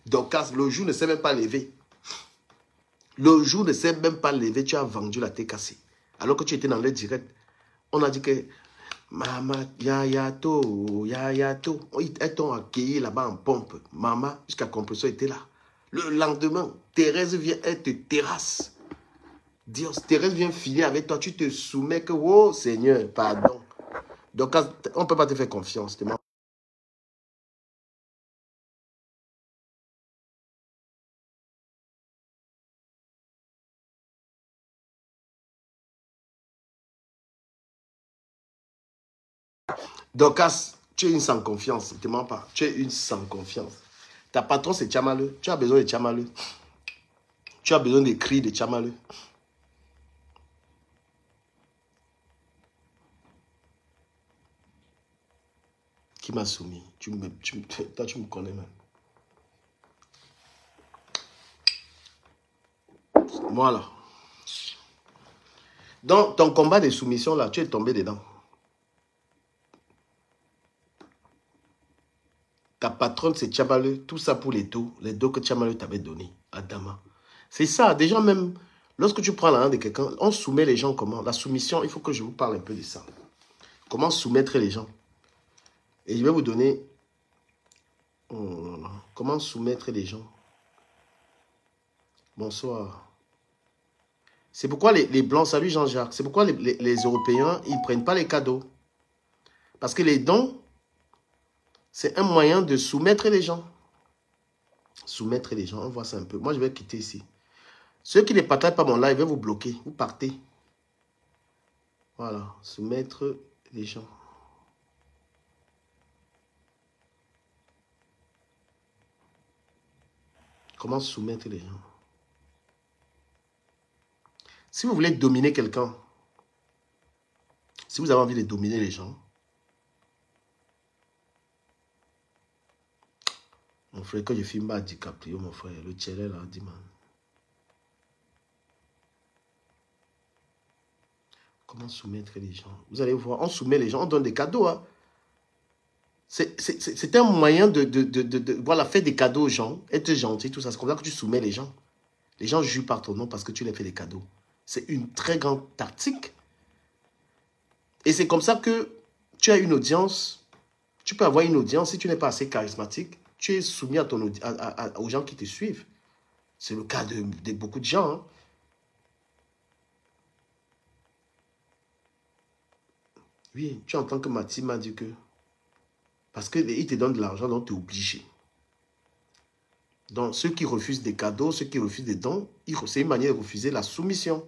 Dorcas, le jour ne s'est même pas levé. Le jour ne s'est même pas levé. Tu as vendu la TKC. Alors que tu étais dans le direct. On a dit que Maman, Yayato. Elles t'ont accueilli là-bas en pompe. Maman, jusqu'à compression était là. Le lendemain, Thérèse vient, elle te terrasse. Dios, Thérèse vient filer avec toi. Tu te soumets que, oh Seigneur, pardon. Donc, on ne peut pas te faire confiance. Dorcas, tu es une sans confiance. Ne te mens pas. Tu es une sans confiance. Ta patron, c'est Tchamaleu. Tu as besoin de Tchamaleu. Tu as besoin des cris de Tchamaleu. Qui m'a soumis. Toi, tu me connais même. Voilà. Dans ton combat de soumission, là, tu es tombé dedans. Ta patronne, c'est Tchamaleu. Tout ça pour les dos que Tchamaleu t'avait donné à Dama. C'est ça. Déjà même, lorsque tu prends la main de quelqu'un, on soumet les gens comment? La soumission, il faut que je vous parle un peu de ça. Comment soumettre les gens? Et je vais vous donner... comment soumettre les gens? Bonsoir. C'est pourquoi les Blancs, salut Jean-Jacques, c'est pourquoi les Européens, ils ne prennent pas les cadeaux. Parce que les dons, c'est un moyen de soumettre les gens. Soumettre les gens, on voit ça un peu. Moi, je vais quitter ici. Ceux qui ne partagent pas mon live, je vais vous bloquer. Vous partez. Voilà, soumettre les gens. Comment soumettre les gens? Si vous voulez dominer quelqu'un, si vous avez envie de dominer les gens, mon frère, quand je filme à DiCaprio, mon frère, le tchèlè là, dit man. Comment soumettre les gens? Vous allez voir, on soumet les gens, on donne des cadeaux. Hein. C'est un moyen voilà, faire des cadeaux aux gens, être gentil, tout ça. C'est comme ça que tu soumets les gens. Les gens jurent par ton nom parce que tu leur fais des cadeaux. C'est une très grande tactique. Et c'est comme ça que tu as une audience. Tu peux avoir une audience. Si tu n'es pas assez charismatique, tu es soumis à aux gens qui te suivent. C'est le cas de beaucoup de gens. Hein. Oui, tu entends que Mathis m'a dit que... Parce qu'il te donne de l'argent, donc tu es obligé. Donc, ceux qui refusent des cadeaux, ceux qui refusent des dons, c'est une manière de refuser la soumission.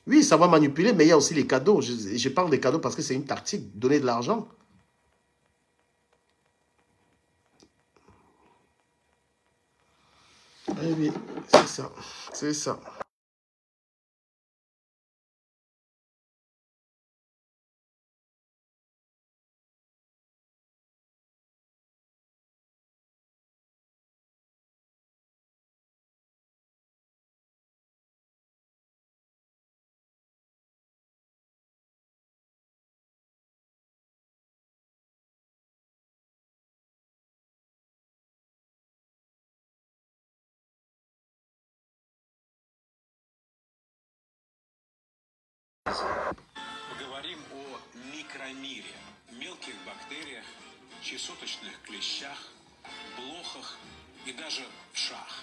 Oui, ça va manipuler, mais il y a aussi les cadeaux. Je parle des cadeaux parce que c'est une tactique, donner de l'argent. Eh oui, c'est ça. C'est ça. Поговорим о микромире, мелких бактериях, чесоточных клещах, блохах и даже вшах.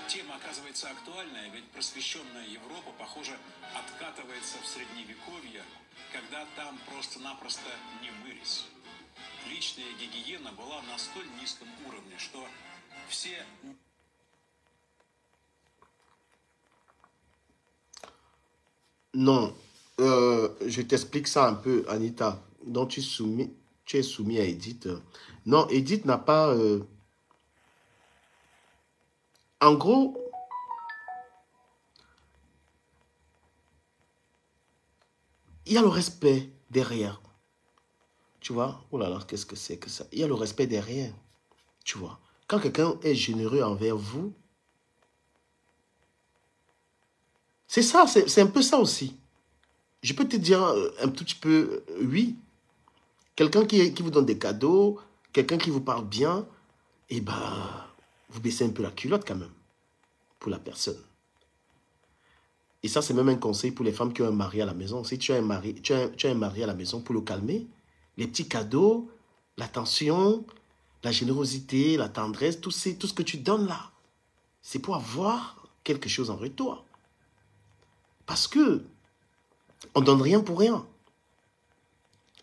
Тема оказывается актуальная, ведь просвещенная Европа, похоже, откатывается в средневековье, когда там просто-напросто не мылись. Личная гигиена была на столь низком уровне, что все... Non, je t'explique ça un peu, Anita. Donc, tu es soumis à Edith. Non, Edith n'a pas... En gros, il y a le respect derrière. Tu vois? Oh là là, qu'est-ce que c'est que ça? Il y a le respect derrière. Tu vois? Quand quelqu'un est généreux envers vous, c'est ça, c'est un peu ça aussi. Je peux te dire un tout petit peu, oui. Quelqu'un qui vous donne des cadeaux, quelqu'un qui vous parle bien, eh ben, vous baissez un peu la culotte quand même, pour la personne. Et ça, c'est même un conseil pour les femmes qui ont un mari à la maison. Si tu as un mari, tu as un mari à la maison, pour le calmer, les petits cadeaux, l'attention, la générosité, la tendresse, tout ce que tu donnes là, c'est pour avoir quelque chose en retour. Parce que on ne donne rien pour rien.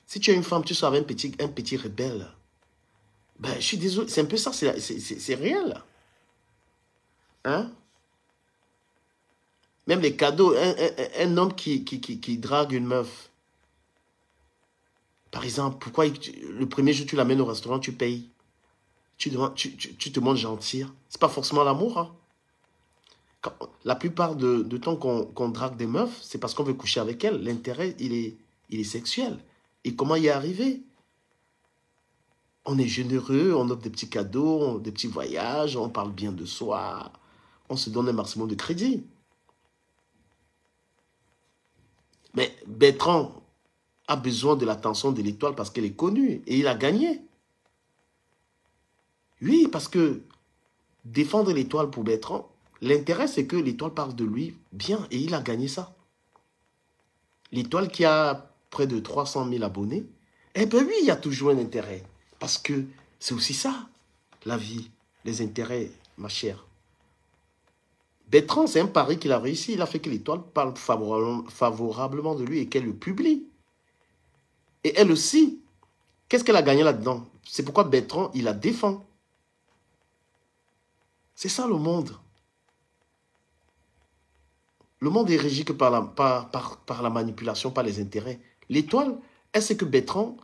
Si tu as une femme, tu sois un petit rebelle, ben, je suis désolé, c'est un peu ça, c'est réel. Hein? Même les cadeaux, un homme qui drague une meuf, par exemple, pourquoi le premier jour tu l'amènes au restaurant, tu payes, tu te montres gentil, c'est pas forcément l'amour. Hein? La plupart de temps qu'on drague des meufs, c'est parce qu'on veut coucher avec elles. L'intérêt, il est sexuel. Et comment y arriver? On est généreux, on offre des petits cadeaux, des petits voyages, on parle bien de soi, on se donne un maximum de crédit. Mais Bertrand a besoin de l'attention de l'étoile parce qu'elle est connue et il a gagné. Oui, parce que défendre l'étoile pour Bertrand, l'intérêt c'est que l'étoile parle de lui bien et il a gagné ça. L'étoile qui a près de 300 000 abonnés, eh bien oui, il y a toujours un intérêt. Parce que c'est aussi ça, la vie, les intérêts, ma chère. Bertrand, c'est un pari qu'il a réussi. Il a fait que l'étoile parle favorablement de lui et qu'elle le publie. Et elle aussi, qu'est-ce qu'elle a gagné là-dedans? C'est pourquoi Bertrand, il la défend. C'est ça le monde. Le monde est régi que par la manipulation, par les intérêts. L'étoile, elle sait que Bertrand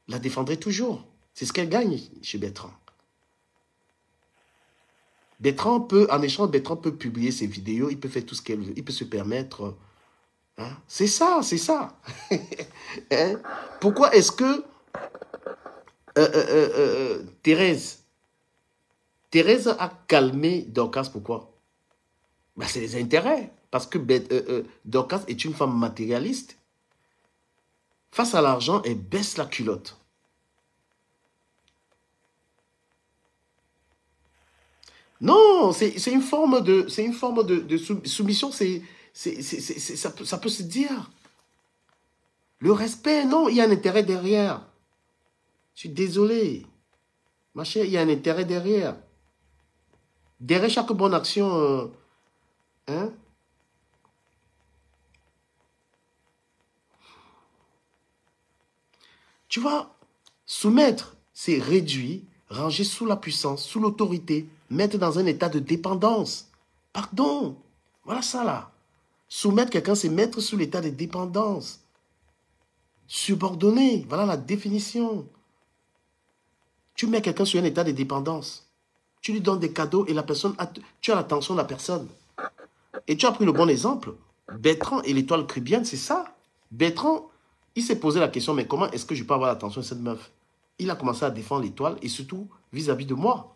la défendrait toujours. C'est ce qu'elle gagne chez Bertrand. Bertrand peut, en échange, Bertrand peut publier ses vidéos, il peut faire tout ce qu'elle veut, il peut se permettre. Hein? C'est ça, c'est ça. Hein? Pourquoi est-ce que Thérèse a calmé Dorcas? Pourquoi? Ben, c'est les intérêts. Parce que Dorcas est une femme matérialiste. Face à l'argent, elle baisse la culotte. Non, c'est une forme de soumission. Ça peut se dire. Le respect, non, il y a un intérêt derrière. Je suis désolé. Ma chère, il y a un intérêt derrière. Derrière chaque bonne action, hein? Tu vois, soumettre, c'est réduire, ranger sous la puissance, sous l'autorité, mettre dans un état de dépendance. Pardon, voilà ça là. Soumettre quelqu'un, c'est mettre sous l'état de dépendance. Subordonner, voilà la définition. Tu mets quelqu'un sur un état de dépendance. Tu lui donnes des cadeaux et la personne, tu as l'attention de la personne. Et tu as pris le bon exemple. Bertrand et l'étoile cribienne, c'est ça. Bertrand, il s'est posé la question, mais comment est-ce que je peux avoir l'attention de cette meuf? Il a commencé à défendre l'étoile et surtout vis-à-vis de moi.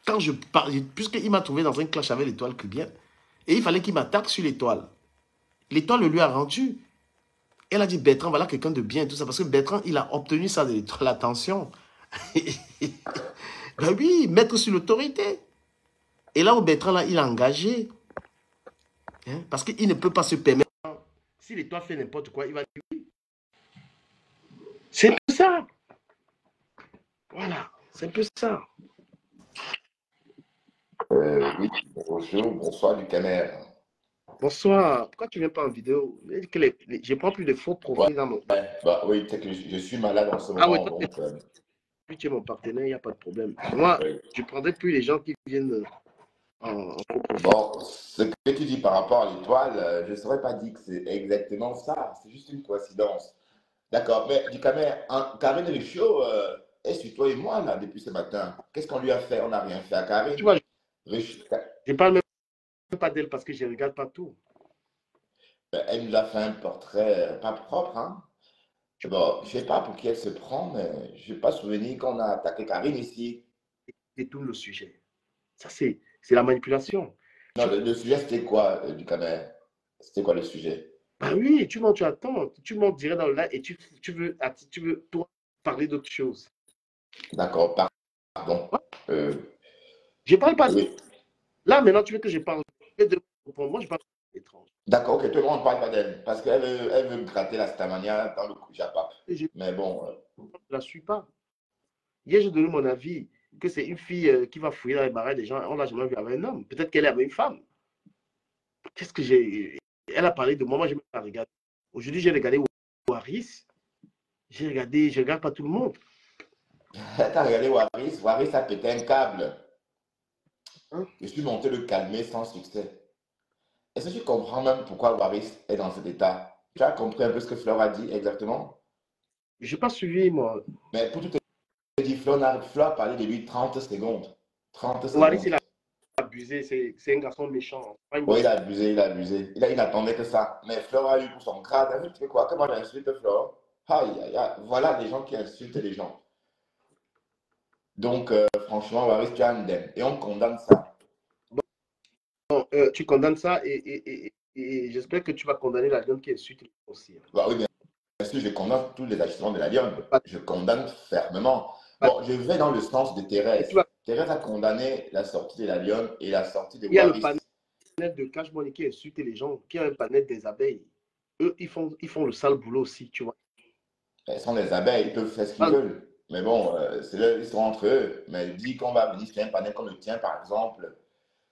Quand je parle, puisqu'il m'a trouvé dans un clash avec l'étoile cribienne, et il fallait qu'il m'attaque sur l'étoile. L'étoile le lui a rendu. Elle a dit, Bertrand, voilà quelqu'un de bien et tout ça. Parce que Bertrand, il a obtenu ça de l'étoile, l'attention. Ben oui, mettre sur l'autorité. Et là où Bertrand, là, il a engagé. Hein, parce qu'il ne peut pas se permettre. S'il est toi fait n'importe quoi, il va dire oui. C'est un peu ça. Voilà, c'est un peu ça. Oui, bonjour, bonsoir du Camer. Bonsoir. Pourquoi tu viens pas en vidéo? Je prends plus de faux Ouais, profils dans mon. bah oui, tu sais que je suis malade en ce Ah oui, moment, toi, donc tu es mon partenaire, il n'y a pas de problème. Moi, oui. je ne prendrai plus les gens qui viennent en faux profil. Bon, ce que tu dis par rapport à l'étoile, je ne saurais pas dire que c'est exactement ça, c'est juste une coïncidence. D'accord, mais du Camer, Karine Richaud est sur toi et moi là depuis ce matin. Qu'est-ce qu'on lui a fait? On n'a rien fait à Tu Karine. vois, Richaud, je ne parle même pas d'elle parce que je ne regarde pas tout. ben, elle nous a fait un portrait pas propre, hein. Bon, je ne sais pas pour qui elle se prend, mais je n'ai pas souvenir qu'on a attaqué Karine ici. Détourne le sujet. Ça, c'est la manipulation. Non, Tu, le sujet, c'était quoi, du Camer? C'était quoi le sujet? bah oui, tu montes, tu attends. Tu montes direct dans le live et tu veux toi, parler d'autre chose. D'accord, pardon. Ouais. Euh, Je ne parle pas. oui. Là, maintenant, tu veux que je parle pour moi, je parle étrange. D'accord, ok, tout le monde ne parle pas d'elle, parce elle veut gratter la stamania dans le Japap. Et je Mais bon, ne la suis pas. Hier, j'ai donné mon avis que c'est une fille qui va fouiller dans les barrages des gens. On l'a jamais vu avec un homme. Peut-être qu'elle est avec une femme. Qu'est-ce que j'ai. Elle a parlé de moi, moi, je ne pas regardé. Aujourd'hui, j'ai regardé Waris. Je regarde pas tout le monde. t'as regardé Waris, Waris a pété un câble. Hein? Je suis monté le calmer sans succès. Est-ce que tu comprends même pourquoi Waris est dans cet état? Tu as compris un peu ce que Fleur a dit exactement? Je n'ai pas suivi, moi. Mais pour tout te dire, Fleur a parlé de lui 30 secondes. 30 Waris, secondes. il a abusé. C'est un garçon méchant. Pas une Oui, bonne... il a abusé, il a abusé. Il n'attendait que ça. Mais Fleur a eu pour son grade. Ah oui, tu fais quoi? Comment j'insulte Fleur? Aïe, aïe, aïe. Voilà des gens qui insultent les gens. Donc, franchement, Waris, tu as un indemne. Et on condamne ça. Bon, tu condamnes ça et j'espère que tu vas condamner la dame qui insulte aussi. Bah oui, bien sûr, je condamne tous les agissements de la Lyon. Je condamne fermement. Bon, je vais dans le sens de Et tu Thérèse. vas... Thérèse a condamné la sortie de la Lyon et la sortie de Il y a le panel Waris. de Cash Money qui insulte les gens, qui a un panel des abeilles. Eux, ils font le sale boulot aussi, tu vois. Elles sont des abeilles, ils peuvent faire ce qu'ils Ah, veulent. Mais bon, ils sont entre eux. Mais elle dit qu'on va venir faire un panel comme le tien, par exemple,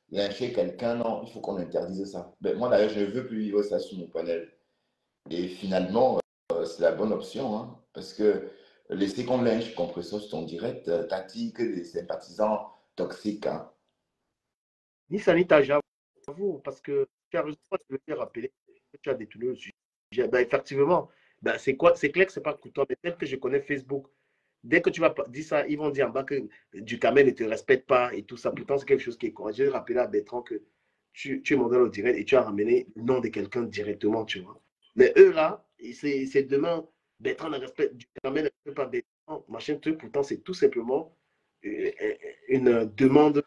lyncher quelqu'un, non, il faut qu'on interdise ça. Ben, moi, d'ailleurs, je ne veux plus vivre ça sur mon panel. Et finalement, c'est la bonne option, hein, parce que laisser qu'on lynche contre ça sur ton direct, t'attires que des sympathisants toxiques. Hein. ni ça ni ta j'avoue, parce que tu as raison, je vais te rappeler que tu as détourné le sujet. Ben, effectivement, ben, c'est quoi? C'est clair que c'est pas couteau, mais tel que je connais Facebook, dès que tu vas dire ça, ils vont dire en bas que du Ducamel ne te respecte pas et tout ça. Pourtant, c'est quelque chose qui est correct. J'ai rappelé à Bertrand que tu es monté au direct et tu as ramené le nom de quelqu'un directement, tu vois. Mais eux, là, c'est demain, Bertrand ne respecte Ducamel, ne respecte pas Bertrand, machin truc. Pourtant, c'est tout simplement une demande,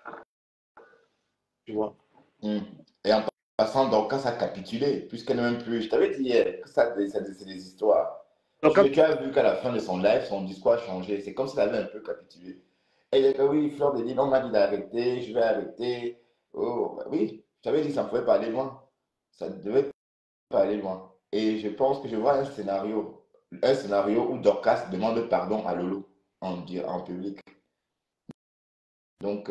tu vois. Mm. Et en passant, Dorcas a capitulé, puisqu'elle n'est même plus. Je t'avais dit hier que ça, c'est des histoires. Donc, Tu as vu qu'à la fin de son live, son discours a changé. C'est comme s'il avait un peu capitulé. Et il a dit oui, Fleur de Lille, on m'a dit d'arrêter, je vais arrêter. Oh, bah oui, je t'avais dit que ça ne pouvait pas aller loin. Ça ne devait pas aller loin. Et je pense que je vois un scénario où Dorcas demande pardon à Lolo en public. Donc,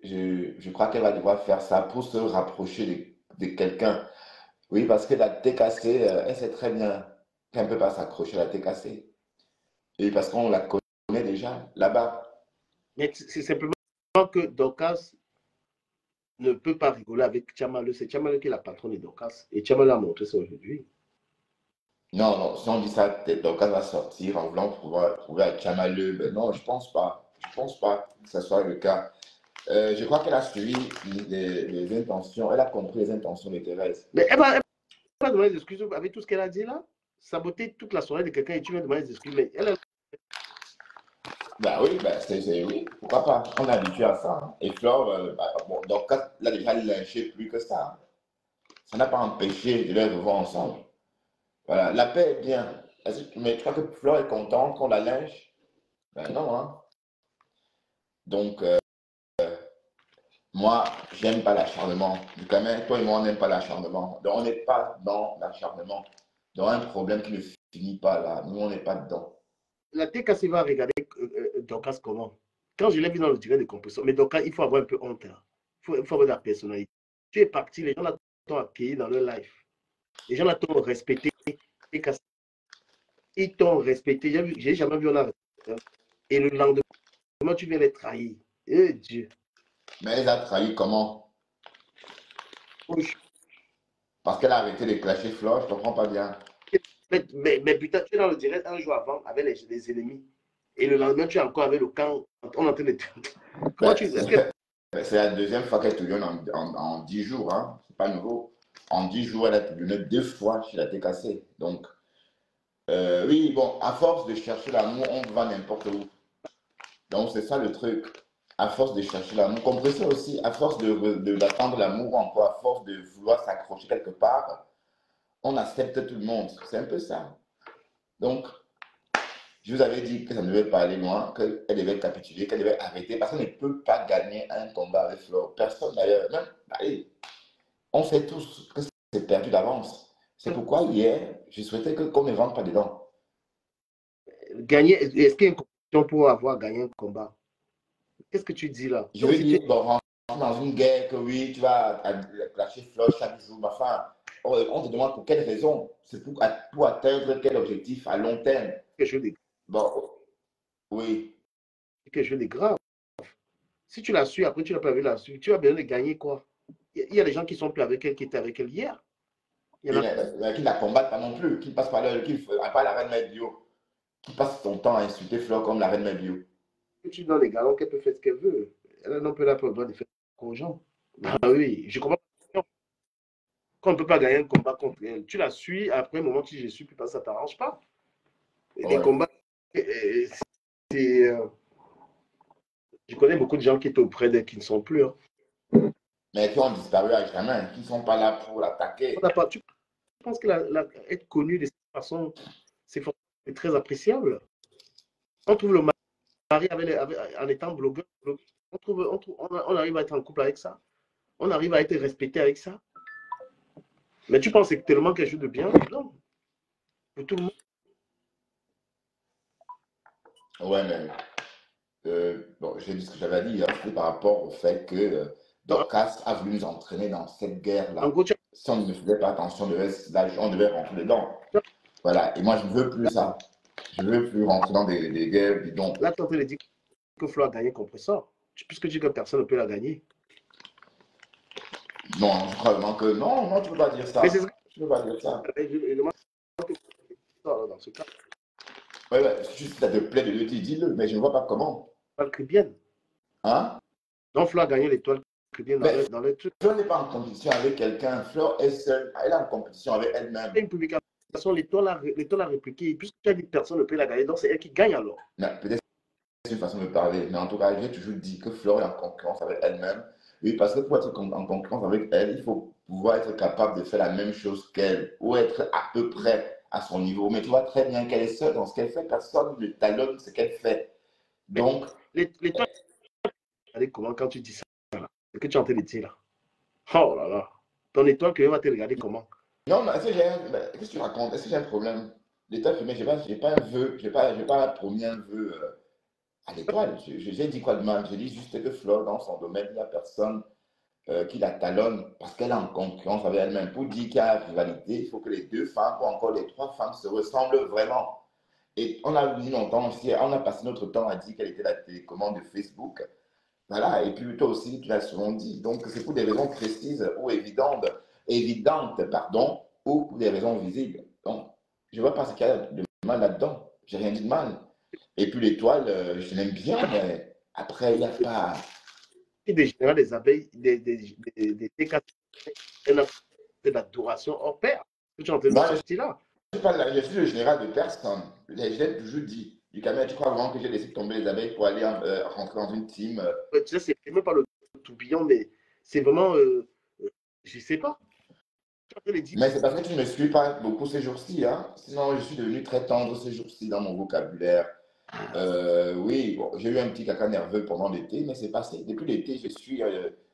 je crois qu'elle va devoir faire ça pour se rapprocher de quelqu'un. Oui, parce que la TKC, elle sait très bien qu'elle ne peut pas s'accrocher à la TKC. Et parce qu'on la connaît déjà là-bas. mais c'est simplement que Dorcas ne peut pas rigoler avec Tchamaleu. C'est Tchamaleu qui est la patronne de Dorcas. Et Tchamaleu a montré ça aujourd'hui. Non, non, si on dit ça, Dorcas va sortir en voulant pouvoir trouver à Chamaleu. Ben non, je pense pas. Je pense pas que ce soit le cas. Je crois qu'elle a suivi les intentions, elle a compris les intentions de Thérèse. Mais elle va demander des excuses avec tout ce qu'elle a dit là. Saboter toute la soirée de quelqu'un et tu vas demander des excuses. Mais elle, Bah oui, bah oui, pourquoi pas? On est habitué à ça. Hein. Et Flore, bon, Dorcas l'a déjà lynché plus que ça. Hein. Ça n'a pas empêché de les revoir ensemble. Voilà, la paix est bien. Mais tu crois que Flore est contente qu'on la lynche? Ben non, hein. Donc, Moi, j'aime pas l'acharnement. Quand même, toi et moi, on n'aime pas l'acharnement. Donc, on n'est pas dans l'acharnement. Dans un problème qui ne finit pas là. Nous, on n'est pas dedans. La TKC va regarder Dorcas comment? Quand je l'ai vu dans le direct de compression, mais Dorcas, il faut avoir un peu honte. Hein. Il faut avoir de la personnalité. Tu es parti, les gens t'ont accueilli dans leur life. Les gens t'ont respecté. Ils t'ont respecté. J'ai jamais vu on a respecté. Et le lendemain, tu viens les trahir. Eh Dieu. Mais elle a trahi comment? Parce qu'elle a arrêté de clasher Flo, je ne comprends pas bien. Mais putain, tu es dans le direct un jour avant avec les ennemis. Et le lendemain, tu es encore avec le camp. On est en train de. Comment Ben, tu. Est-ce que c'est la deuxième fois qu'elle te donne en 10 jours. Hein. C'est pas nouveau. En 10 jours, elle a te donné 2 fois chez la TKC. Donc, oui, bon, à force de chercher l'amour, on va n'importe où. Donc, c'est ça le truc. À force de chercher l'amour, comprenez ça aussi, à force d'attendre l'amour, ou encore à force de vouloir s'accrocher quelque part, on accepte tout le monde. C'est un peu ça. Donc, je vous avais dit que ça ne devait pas aller loin, qu'elle devait capituler, qu'elle devait arrêter, parce qu'on ne peut pas gagner un combat avec Flo. Personne d'ailleurs. Même, allez, on sait tous que c'est perdu d'avance. C'est pourquoi hier, je souhaitais qu'on ne rentre pas dedans. gagner, est-ce qu'il y a une compétition pour avoir gagné un combat? Qu'est-ce que tu dis là? Je Toi veux aussi, tu dire, es. bon, rentrer dans une guerre que oui, tu vas clasher Flo chaque jour, ma femme. On te demande pour quelle raison. C'est pour atteindre quel objectif à long terme. Quelque chose de, Bon, oui. quelque chose de grave. Si tu la suis, après tu n'as pas vu la suite, tu as besoin de gagner quoi? Il y a des gens qui sont plus avec elle, qui étaient avec elle hier. Il y en Oui, a mais qui ne la combattent pas non plus, qui passe par leur, qui, à part la reine Medbio, qui passe son temps à insulter Flo comme la reine Medbio. que tu donnes les galons, qu'elle peut faire ce qu'elle veut. Elle n'a pas le droit de faire aux gens. Ah oui, je comprends pas. Qu'on ne peut pas gagner un combat contre elle. Tu la suis, après un moment, si je suis plus pas, ça ne t'arrange pas. Et des Ouais. combats, c'est, je connais beaucoup de gens qui étaient auprès d'elle qui ne sont plus. Hein. Mais qui ont disparu à jamais, qui ne sont pas là pour l'attaquer. Tu penses que être connu de cette façon, c'est très appréciable. On trouve le mari en étant blogueur. On arrive à être en couple avec ça. On arrive à être respecté avec ça. Mais tu penses que c'est tellement quelque chose de bien? Non. Pour tout le monde. Ouais, mais bon, j'ai dit ce que j'avais dit, hein, c'était par rapport au fait que Dorcas a voulu nous entraîner dans cette En guerre-là. gros, Si on ne faisait pas attention, on devait rentrer dedans. Voilà, et moi je ne veux plus ça. Je ne veux plus rentrer dans des guerres bidons. là, tu es en train de dire que Flo a gagné contre ça. Puisque tu dis que personne ne peut la gagner. Non, je crois vraiment que non, non, tu ne peux pas dire Mais c'est ce ça. Tu ne peux pas dire ça. que je demande dans ce cas. Ouais, ouais, si ça te plaît de le dire, dis-le, mais je ne vois pas comment. L'étoile cribienne. Hein? Donc, Flo a gagné l'étoile cribienne Mais dans le truc. Fleur n'est pas en compétition avec quelqu'un. Fleur est seule. Elle est en compétition avec elle-même. Une publication, l'étoile a répliqué. Puisque tu as dit que personne ne peut la gagner, donc c'est elle qui gagne alors. Peut-être c'est une façon de parler, mais en tout cas, j'ai toujours dit que Fleur est en concurrence avec elle-même. Oui, parce que pour être en concurrence avec elle, il faut pouvoir être capable de faire la même chose qu'elle ou être à peu près à son niveau. Mais tu vois très bien qu'elle est seule dans ce qu'elle fait. Personne ne talonne ce qu'elle fait. Mais Donc, l'étoile, regardez comment quand tu dis ça, ce que tu es en train de dire là. Oh là là. Ton étoile cribienne va te regarder comment? non, mais qu'est-ce que tu racontes? Est-ce que j'ai un problème? L'état fumé, j'ai pas un vœu, j'ai pas promis un vœu à l'étoile. J'ai dit quoi de mal? J'ai dit juste que Flore, dans son domaine, il n'y a personne qui la talonne parce qu'elle est en concurrence avec elle-même. Pour dire qu'il y a rivalité, il faut que les deux femmes, ou encore les trois femmes, se ressemblent vraiment. Et on a dit longtemps aussi, on a passé notre temps à dire qu'elle était la télécommande de Facebook. Voilà, et puis toi aussi, tu l'as souvent dit. Donc, c'est pour des raisons précises ou évidentes, pardon, ou pour des raisons visibles. Donc, je ne vois pas ce qu'il y a de mal là-dedans. J'ai rien dit de mal. Et puis l'étoile, je l'aime bien, mais après, il n'y a pas. Et des généraux des abeilles, des TK, de l'adoration hors pair. Que tu es en train de Moi, sortir là. je suis le général de personne. Je l'ai toujours dit. Du Cameroun, tu crois vraiment que j'ai laissé tomber les abeilles pour aller rentrer dans une team Tu sais, c'est même pas le tourbillon, mais c'est vraiment, je sais pas. Tu es en train de dire, Mais c'est parce que tu ne me suis pas beaucoup ces jours-ci. Hein? Sinon, je suis devenu très tendre ces jours-ci dans mon vocabulaire. Oui, bon, j'ai eu un petit caca nerveux pendant l'été, mais c'est passé. Depuis l'été, je suis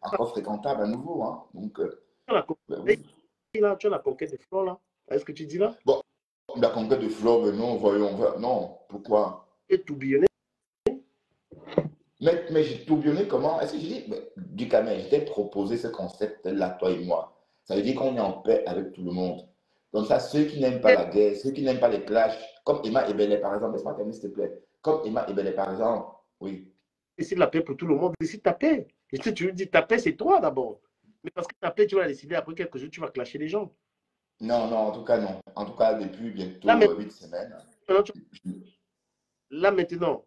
encore fréquentable à nouveau. Hein. Donc, Tu as la ben conquête, oui. là, tu as la conquête des fleurs, là. Est-ce que tu dis là? Bon, la conquête de Flo, non, voyons, non, pourquoi? Et tourbillonner. Mais j'ai tourbillonné comment? Est-ce que j'ai dit, du Cameroun, je t'ai proposé ce concept-là, toi et moi. Ça veut dire qu'on est en paix avec tout le monde. Comme ça, ceux qui n'aiment pas la guerre, ceux qui n'aiment pas les clashs, comme Emma Ebele par exemple, laisse-moi terminer s'il te plaît. Comme Emma Ebele par exemple, oui. Décide la paix pour tout le monde, décide ta paix. Et si tu lui dis ta paix, c'est toi d'abord. Mais parce que ta paix, tu vas la décider après quelques jours, tu vas clasher les gens. Non, non, en tout cas, non. En tout cas, depuis Là, bientôt maintenant, 8 semaines. tu- là, maintenant,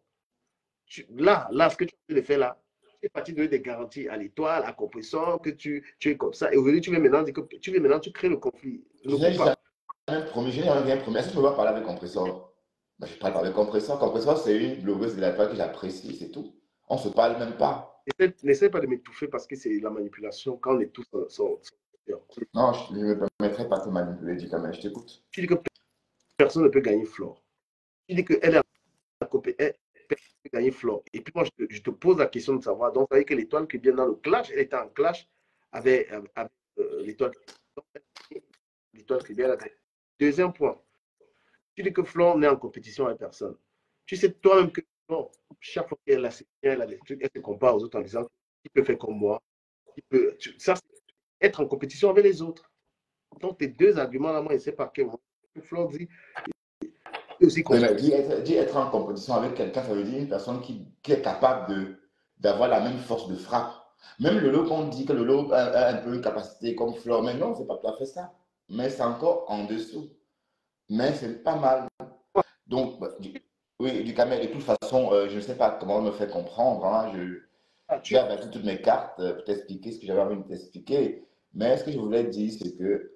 là, ce que tu as de faire là, c'est parti de donner des garanties à l'étoile, à compresseur, que tu es comme ça. Et aujourd'hui, tu veux maintenant dire que tu crées le conflit. Je Ne n'ai faut pas. jamais promis, je n'ai rien promis. Est-ce que je peux pas parler avec Compressor? Ben, je parle avec Compressor. Compressor, c'est une blogueuse de la toile que j'apprécie, c'est tout. On se parle même pas. N'essaie pas de m'étouffer parce que c'est la manipulation quand on est tous Non, je ne me permettrai pas de te manipuler, dis quand même, je t'écoute. tu dis que personne ne peut gagner Flore. Tu dis qu'elle est à côté, personne ne peut gagner Flore. Et puis moi, je te pose la question de savoir. Donc, ça veut dire que l'étoile qui vient dans le clash, elle était en clash avec l'étoile qui vient là. Deuxième point, tu dis que Flore n'est en compétition avec personne. Tu sais toi-même que Flore, chaque fois qu'elle a des trucs, elle se compare aux autres en disant il peut faire comme moi. Ça, c'est être en compétition avec les autres. Donc, tes deux arguments là, moi, je ne sais pas quel moment. Flore dit aussi Oui, construire. mais dis être en compétition avec quelqu'un, ça veut dire une personne qui est capable d'avoir la même force de frappe. Même le lot qu'on dit que le lot a un peu une capacité comme Flore, mais non, c'est pas tout à fait ça. Mais c'est encore en dessous. Mais c'est pas mal. Donc, oui, du Camel, de toute façon, je ne sais pas comment me faire comprendre. Hein. Ah, J'ai abattu toutes mes cartes pour t'expliquer ce que j'avais envie de t'expliquer. Mais ce que je voulais dire, c'est que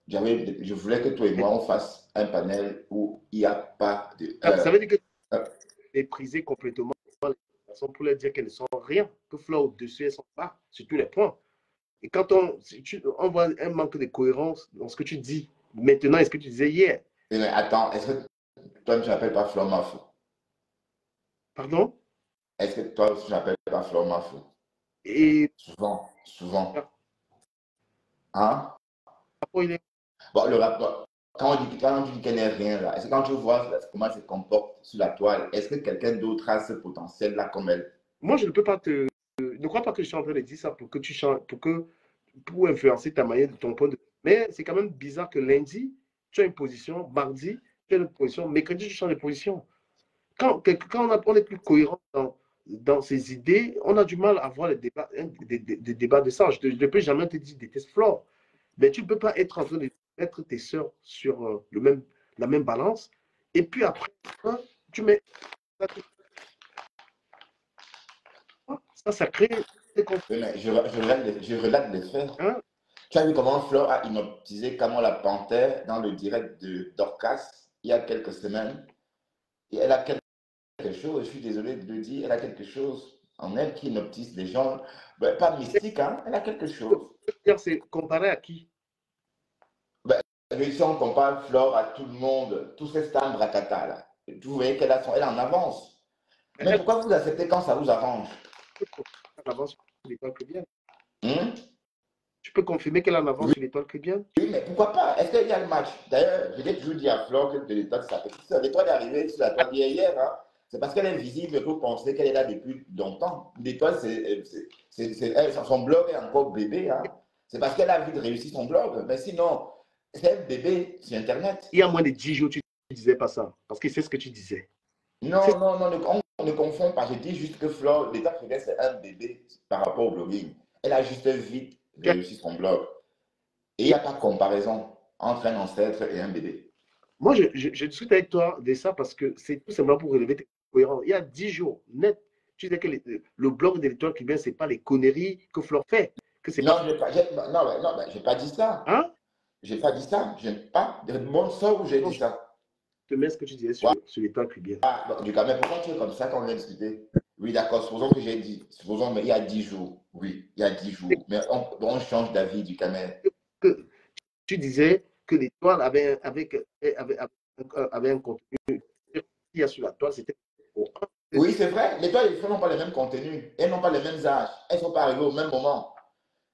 je voulais que toi et moi, on fasse un panel où il n'y a pas de... ça veut dire que euh, mépriser complètement les personnes pour leur dire qu'elles ne sont rien, que Flore au-dessus, elles sont bas sur tous les points. Et quand on voit un manque de cohérence dans ce que tu dis maintenant et ce que tu disais hier, mais attends, est-ce que toi, tu n'appelles pas Flore Mafou? pardon, Est-ce que toi, tu n'appelles pas Flore Mafou? et Souvent, souvent. Hein? après, il est, Bon, le rapport, quand tu dis qu'elle n'est rien là, est-ce que quand tu vois comment elle se comporte sur la toile, est-ce que quelqu'un d'autre a ce potentiel-là comme elle? moi, je ne peux pas te. Ne crois pas que je suis en train de dire ça pour que tu changes, pour influencer ta manière de ton point de vue. Mais c'est quand même bizarre que lundi, tu as une position, mardi, tu as une position, mercredi, tu changes de position. Quand on est plus cohérent dans ses idées, on a du mal à avoir des débats de ça. Je ne peux jamais te dire déteste Flore. Mais tu ne peux pas être en train de mettre tes sœurs sur la même balance. Et puis après, hein, tu mets ça crée des conflits. Oui, mais je relate les faits. Hein. Tu as vu comment Flore a hypnotisé comment la panthère dans le direct de Dorcas il y a quelques semaines. Et elle a quelque chose, je suis désolé de le dire, elle a quelque chose en elle qui hypnotise les gens. Ben, pas mystique, hein, elle a quelque chose. C'est comparé à qui? Ben, si on compare Flore à tout le monde, tous ces stars bracata là, vous voyez elle est en avance. Mais Elle pourquoi vous acceptez quand ça vous arrange? avance sur l'étoile chrétienne. Hmm? Tu peux confirmer qu'elle en avance Oui, sur l'étoile chrétienne? oui, mais pourquoi pas? Est-ce qu'il y a le match? D'ailleurs, je l'ai toujours dit à Flore que l'étoile, c'est sa petite sœur. L'étoile est arrivée sur la toile hier. Hein. C'est parce qu'elle est visible que vous pensez qu'elle est là depuis longtemps. L'étoile, son blog est encore bébé. Hein. C'est parce qu'elle a envie de réussir son blog. Mais sinon, c'est un bébé sur Internet. Il y a moins de 10 jours, tu ne disais pas ça. Parce que c'est ce que tu disais. Non, non, non, on ne confond pas. Je dis juste que Flore, l'étoile préférée, c'est un bébé par rapport au blogging. Elle a juste vite réussi son blog. Et il n'y a pas de comparaison entre un ancêtre et un bébé. Moi, je discute avec toi de ça parce que c'est tout simplement pour relever tes cohérences. Il y a 10 jours, net, tu disais que le blog de l'étoile cubaine, ce n'est pas les conneries que Flore fait. Que c'est pas. Non, non, j'ai pas dit ça. Hein? J'ai pas dit ça. Je n'ai pas de bon sort où j'ai Donc, dit je ça. te mets ce que tu disais Ouais. sur l'étoile cubaine. Bon, du coup, mais pourquoi tu es comme ça quand on vient discuter? Oui, d'accord, supposons que j'ai dit. Supposons, mais il y a 10 jours. Oui, il y a 10 jours. Mais on change d'avis du camel. Que tu disais que l'étoile avait un contenu qu'il y a sur la toile, c'était Oui, c'est vrai. Les toiles et les fleurs n'ont pas les mêmes contenus. Elles n'ont pas les mêmes âges. Elles ne sont pas arrivées au même moment.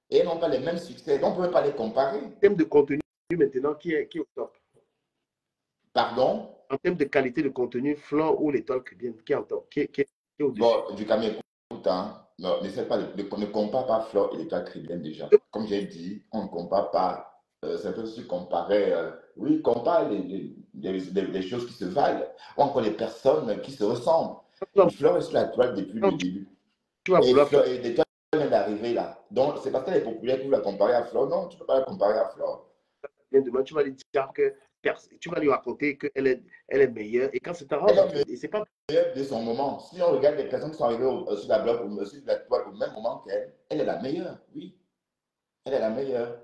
Et elles n'ont pas les mêmes succès. Donc, on ne peut même pas les comparer. En termes de contenu, maintenant, qui est au top? Pardon? En termes de qualité de contenu, Flan ou l'étoile cubaine, qui est en top? Qui est au-dessus? Bon, du Cameroun, hein, non, n'essaie pas ne compare pas Flore et l'État caribéen déjà. Comme j'ai dit, on ne compare pas. C'est un peu si tu comparais. Oui, compare les choses qui se valent. Ou encore les personnes qui se ressemblent. Tu vas, Flore est sur la toile depuis le début. tu vas Et vouloir faire. Flore, et l'État vient d'arriver là. Donc, c'est parce qu'elle est populaire que vous la comparez à Flore. Non, tu ne peux pas la comparer à Flore. Demain, tu vas lui dire que tu vas lui raconter elle est meilleure. Et quand c'est Elle t'arrange, en fait. est Et c'est pas meilleure de son moment. Si on regarde les personnes qui sont arrivées sur la bloc, sur la toile au même moment qu'elle, elle est la meilleure. Oui, elle est la meilleure.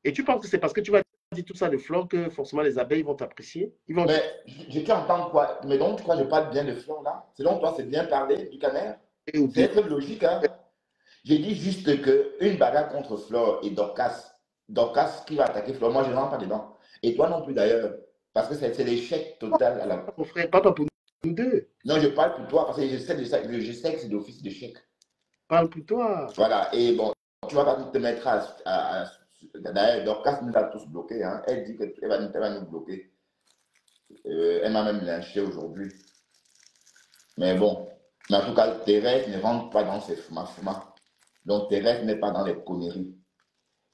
Et tu penses que c'est parce que tu vas dire tout ça de fleurs que forcément les abeilles vont t'apprécier? Ils vont dire, Mais je t'entends quoi? Mais donc, tu crois que je parle bien de Flore là? Selon toi, c'est bien parler du canard? eh, ou C'est bien, être logique, hein? J'ai dit juste que une bagarre contre Flore et Dorcas, Dorcas qui va attaquer Flore, moi je ne rentre pas dedans. Et toi non plus d'ailleurs. Parce que c'est l'échec total à la. mon frère, pas toi pour nous deux. Non, je parle pour toi parce que je sais, je sais que c'est d'office d'échec. Parle pour toi. Voilà. Et bon, tu vas pas te mettre d'ailleurs, Dorcas nous a tous bloqués. Hein. Elle dit qu'elle va nous bloquer. Elle m'a même lynché aujourd'hui. Mais bon, mais en tout cas, Thérèse ne rentre pas dans ces fuma-fuma. Donc, Thérèse n'est pas dans les conneries.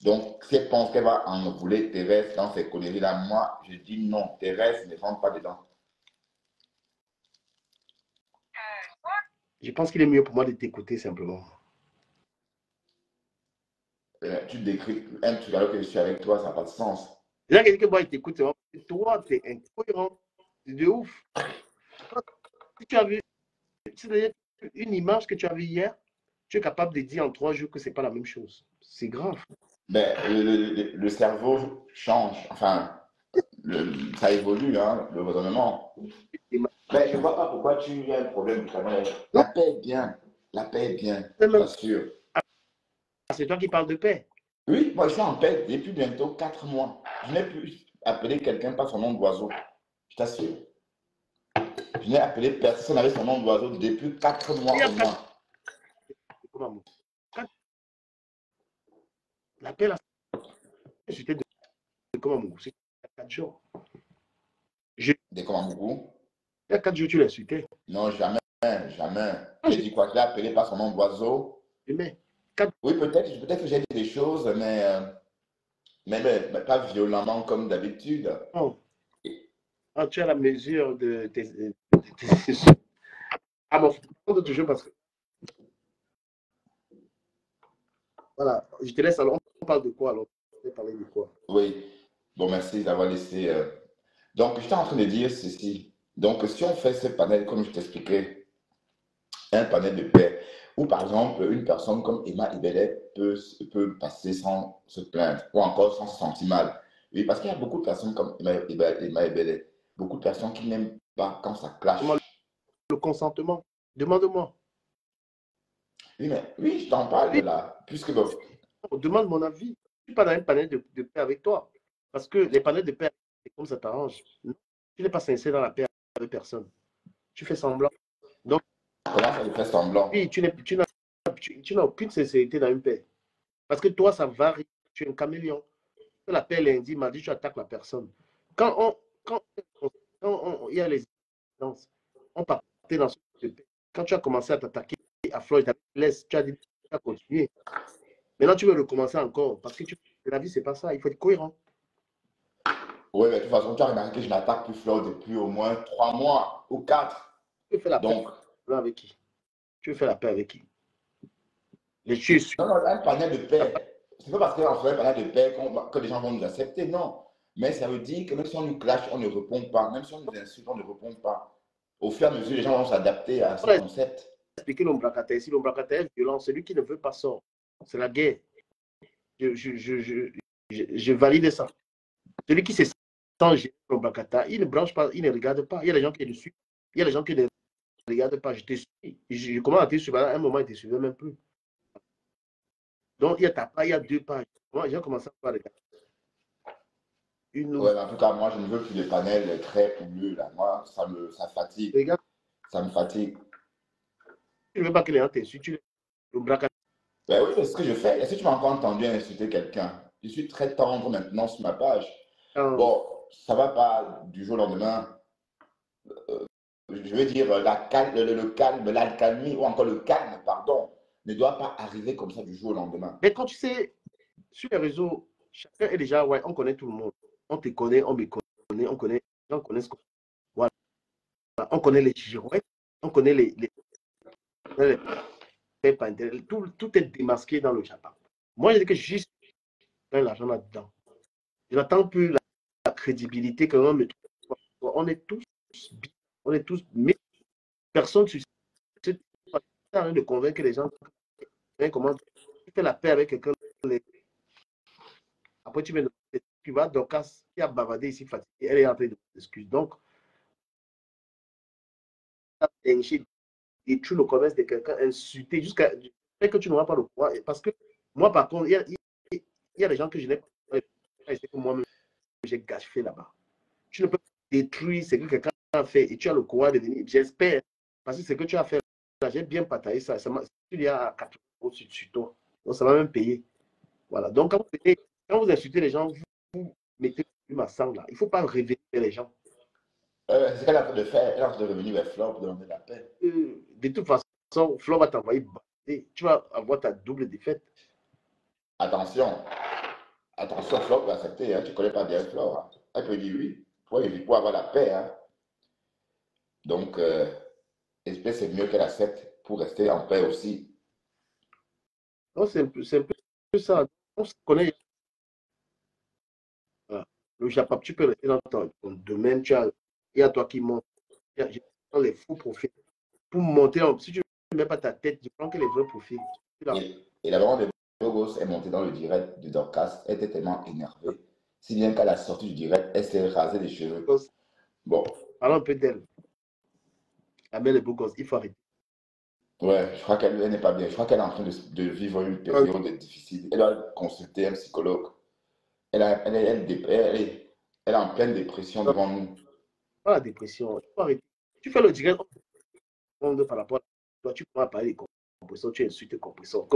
Donc, si elle pense qu'elle va enrouler Thérèse dans ces conneries-là, moi, je dis non, Thérèse ne rentre pas dedans. Je pense qu'il est mieux pour moi de t'écouter simplement. Tu décris un truc alors que je suis avec toi, ça n'a pas de sens. Déjà, quelqu'un moi, il t'écoute, toi, t'es incohérent. C'est de ouf. Si tu as vu, c'est-à-dire une image que tu as vue hier, tu es capable de dire en 3 jours que c'est pas la même chose. C'est grave. Mais le cerveau change, enfin, ça évolue, hein, le raisonnement. Mais je ne vois pas pourquoi tu as un problème du travail. Non, La paix est bien, la paix est bien, c'est je même- t'assure. c'est toi qui parles de paix. Oui, moi je suis en paix depuis bientôt 4 mois. Je n'ai plus appelé quelqu'un par son nom d'oiseau, je t'assure. Je n'ai appelé personne avec son nom d'oiseau depuis 4 Il y mois a au pas moins. comment la paix, là, c'était de comment c'est 4 jours. Je- Des Komambourou? Il y a 4 jours, tu l'insultais. Non, jamais, jamais. Ah, J'ai dit quoi? Je l'ai appelé par son nom d'oiseau. mais 4 Oui, peut-être que j'ai dit des choses, mais pas violemment comme d'habitude. jours, ah, tu as la mesure de tes. Ah, mon frère, toujours parce que. Voilà, je te laisse alors. On parle de quoi alors? On va parler de quoi? Oui. Bon, merci d'avoir laissé. Donc, j'étais en train de dire ceci. Donc, si on fait ce panel, comme je t'expliquais, un panel de paix, où par exemple, une personne comme Emma Ibele peut passer sans se plaindre, ou encore sans se sentir mal. Oui, parce qu'il y a beaucoup de personnes comme Emma Ibele, beaucoup de personnes qui n'aiment pas quand ça Comment clash. le consentement? Demande-moi. Oui, mais oui, je t'en parle Oui, là, puisque bon, demande mon avis. Je ne suis pas dans un panel de paix avec toi. Parce que les panels de paix, c'est comme ça t'arrange. Tu n'es pas sincère dans la paix avec personne. Tu fais semblant. Donc, comment ça lui fait semblant? oui, tu n'as aucune sincérité dans une paix. Parce que toi, ça varie. Tu es un caméléon. La paix lundi, mardi, tu attaques la personne. Quand on, quand, il y a les évidences, on partait dans ce de paix. Quand tu as commencé à t'attaquer à Floyd, tu as dit tu as continué. Maintenant, tu veux recommencer encore. Parce que la vie, c'est pas ça. Il faut être cohérent. Oui, mais de toute façon, tu as remarqué que je n'attaque plus Flo depuis au moins 3 mois ou 4. Tu veux faire la paix Donc, avec qui? Tu veux faire la paix avec qui? Les tuer sur non, non, un panel de la base. paix. C'est pas parce qu'on fait un panel de paix que les gens vont nous accepter, non. Mais ça veut dire que même si on nous clash, on ne répond pas. Même si on nous insulte, on ne répond pas. Au fur et à mesure, les gens vont s'adapter à ce On a concept. expliqué l'ombracata. Si l'ombracata est violent, celui qui ne veut pas sort. C'est la guerre. Je valide ça. Celui qui se sent gêné l'ombracata, il ne branche pas, il ne regarde pas. Il y a des gens qui le suivent. Il y a des gens qui ne regardent pas. Je te suis. Je commence à te suivre. À un moment, il ne te suivait même plus. Donc, il y a ta page, il y a 2 pages. Moi, j'ai commencé à voir une. Ouais, en tout cas, moi, je ne veux plus de panels très houleux, là. Moi, ça fatigue. Regarde, Ça me fatigue. Tu ne veux pas que les gens t'insultent, le braquage. Ben oui, c'est ce que je fais. Est-ce que tu m'as encore entendu insulter quelqu'un? Je suis très tendre maintenant sur ma page. Bon, ça va pas du jour au lendemain. Je veux dire, le calme, l'alcalmie, ou encore le calme, pardon, ne doit pas arriver comme ça du jour au lendemain. Mais quand tu sais, sur les réseaux, chacun est déjà, ouais, on connaît tout le monde. On te connaît, on me connaît, on connaît, les gens connaissent. Voilà. On connaît les girouettes, on connaît tout est démasqué dans le Japon. Moi, je dis que juste l'argent là-dedans. Je n'attends plus la crédibilité que l'on me trouve. On est tous bien, on est tous, mais personne ne se de convaincre les gens. Comment tu fais la paix avec quelqu'un. Après, tu vas Dorcas qui a bavardé ici, fatigué, elle est en train de s'excuser. Donc, détruire le commerce de quelqu'un, insulter jusqu'à que tu n'auras pas le pouvoir. Parce que moi, par contre, il y a des gens que je n'ai pas. C'est que moi-même, j'ai gâché là-bas. Tu ne peux pas détruire ce que quelqu'un a fait et tu as le courage de venir. J'espère, parce que ce que tu as fait là, j'ai bien partagé ça. Il y a 4 euros sur toi. Donc, ça va même payer. Voilà. Donc, quand vous insultez les gens, vous mettez ma sang là. Il ne faut pas révéler les gens. C'est qu'elle a fait de faire. Elle est en train de revenir vers Flore pour demander la paix. De toute façon, Flore va t'envoyer. Tu vas avoir ta double défaite. Attention. Attention, Flore va accepter. Hein. Tu ne connais pas bien Flore. Hein. Elle peut dire oui. Pour avoir la paix. Hein. Donc, j'espère que c'est mieux qu'elle accepte pour rester en paix aussi. Non, c'est un peu ça. On se connaît. Voilà. Le Japon, tu peux rester dans ton domaine. Il y a toi qui monte. Il y a les faux profils. Pour monter, si tu ne mets pas ta tête, tu prends que les vrais profils. Et la maman de Bogos est montée dans le direct de Dorcas. Elle était tellement énervée. Si bien qu'à la sortie du direct, elle s'est rasée les cheveux. Bon. Parlons un peu d'elle. La mère de Bogos, il faut arrêter. Ouais, je crois qu'elle n'est pas bien. Je crois qu'elle est en train de vivre une période difficile. Elle doit consulter un psychologue. Elle est en pleine dépression devant nous. Pas la dépression. Il faut arrêter. Tu fais le direct par rapport à toi. Tu pourras parler des compresseurs. Tu insultes les compresseurs.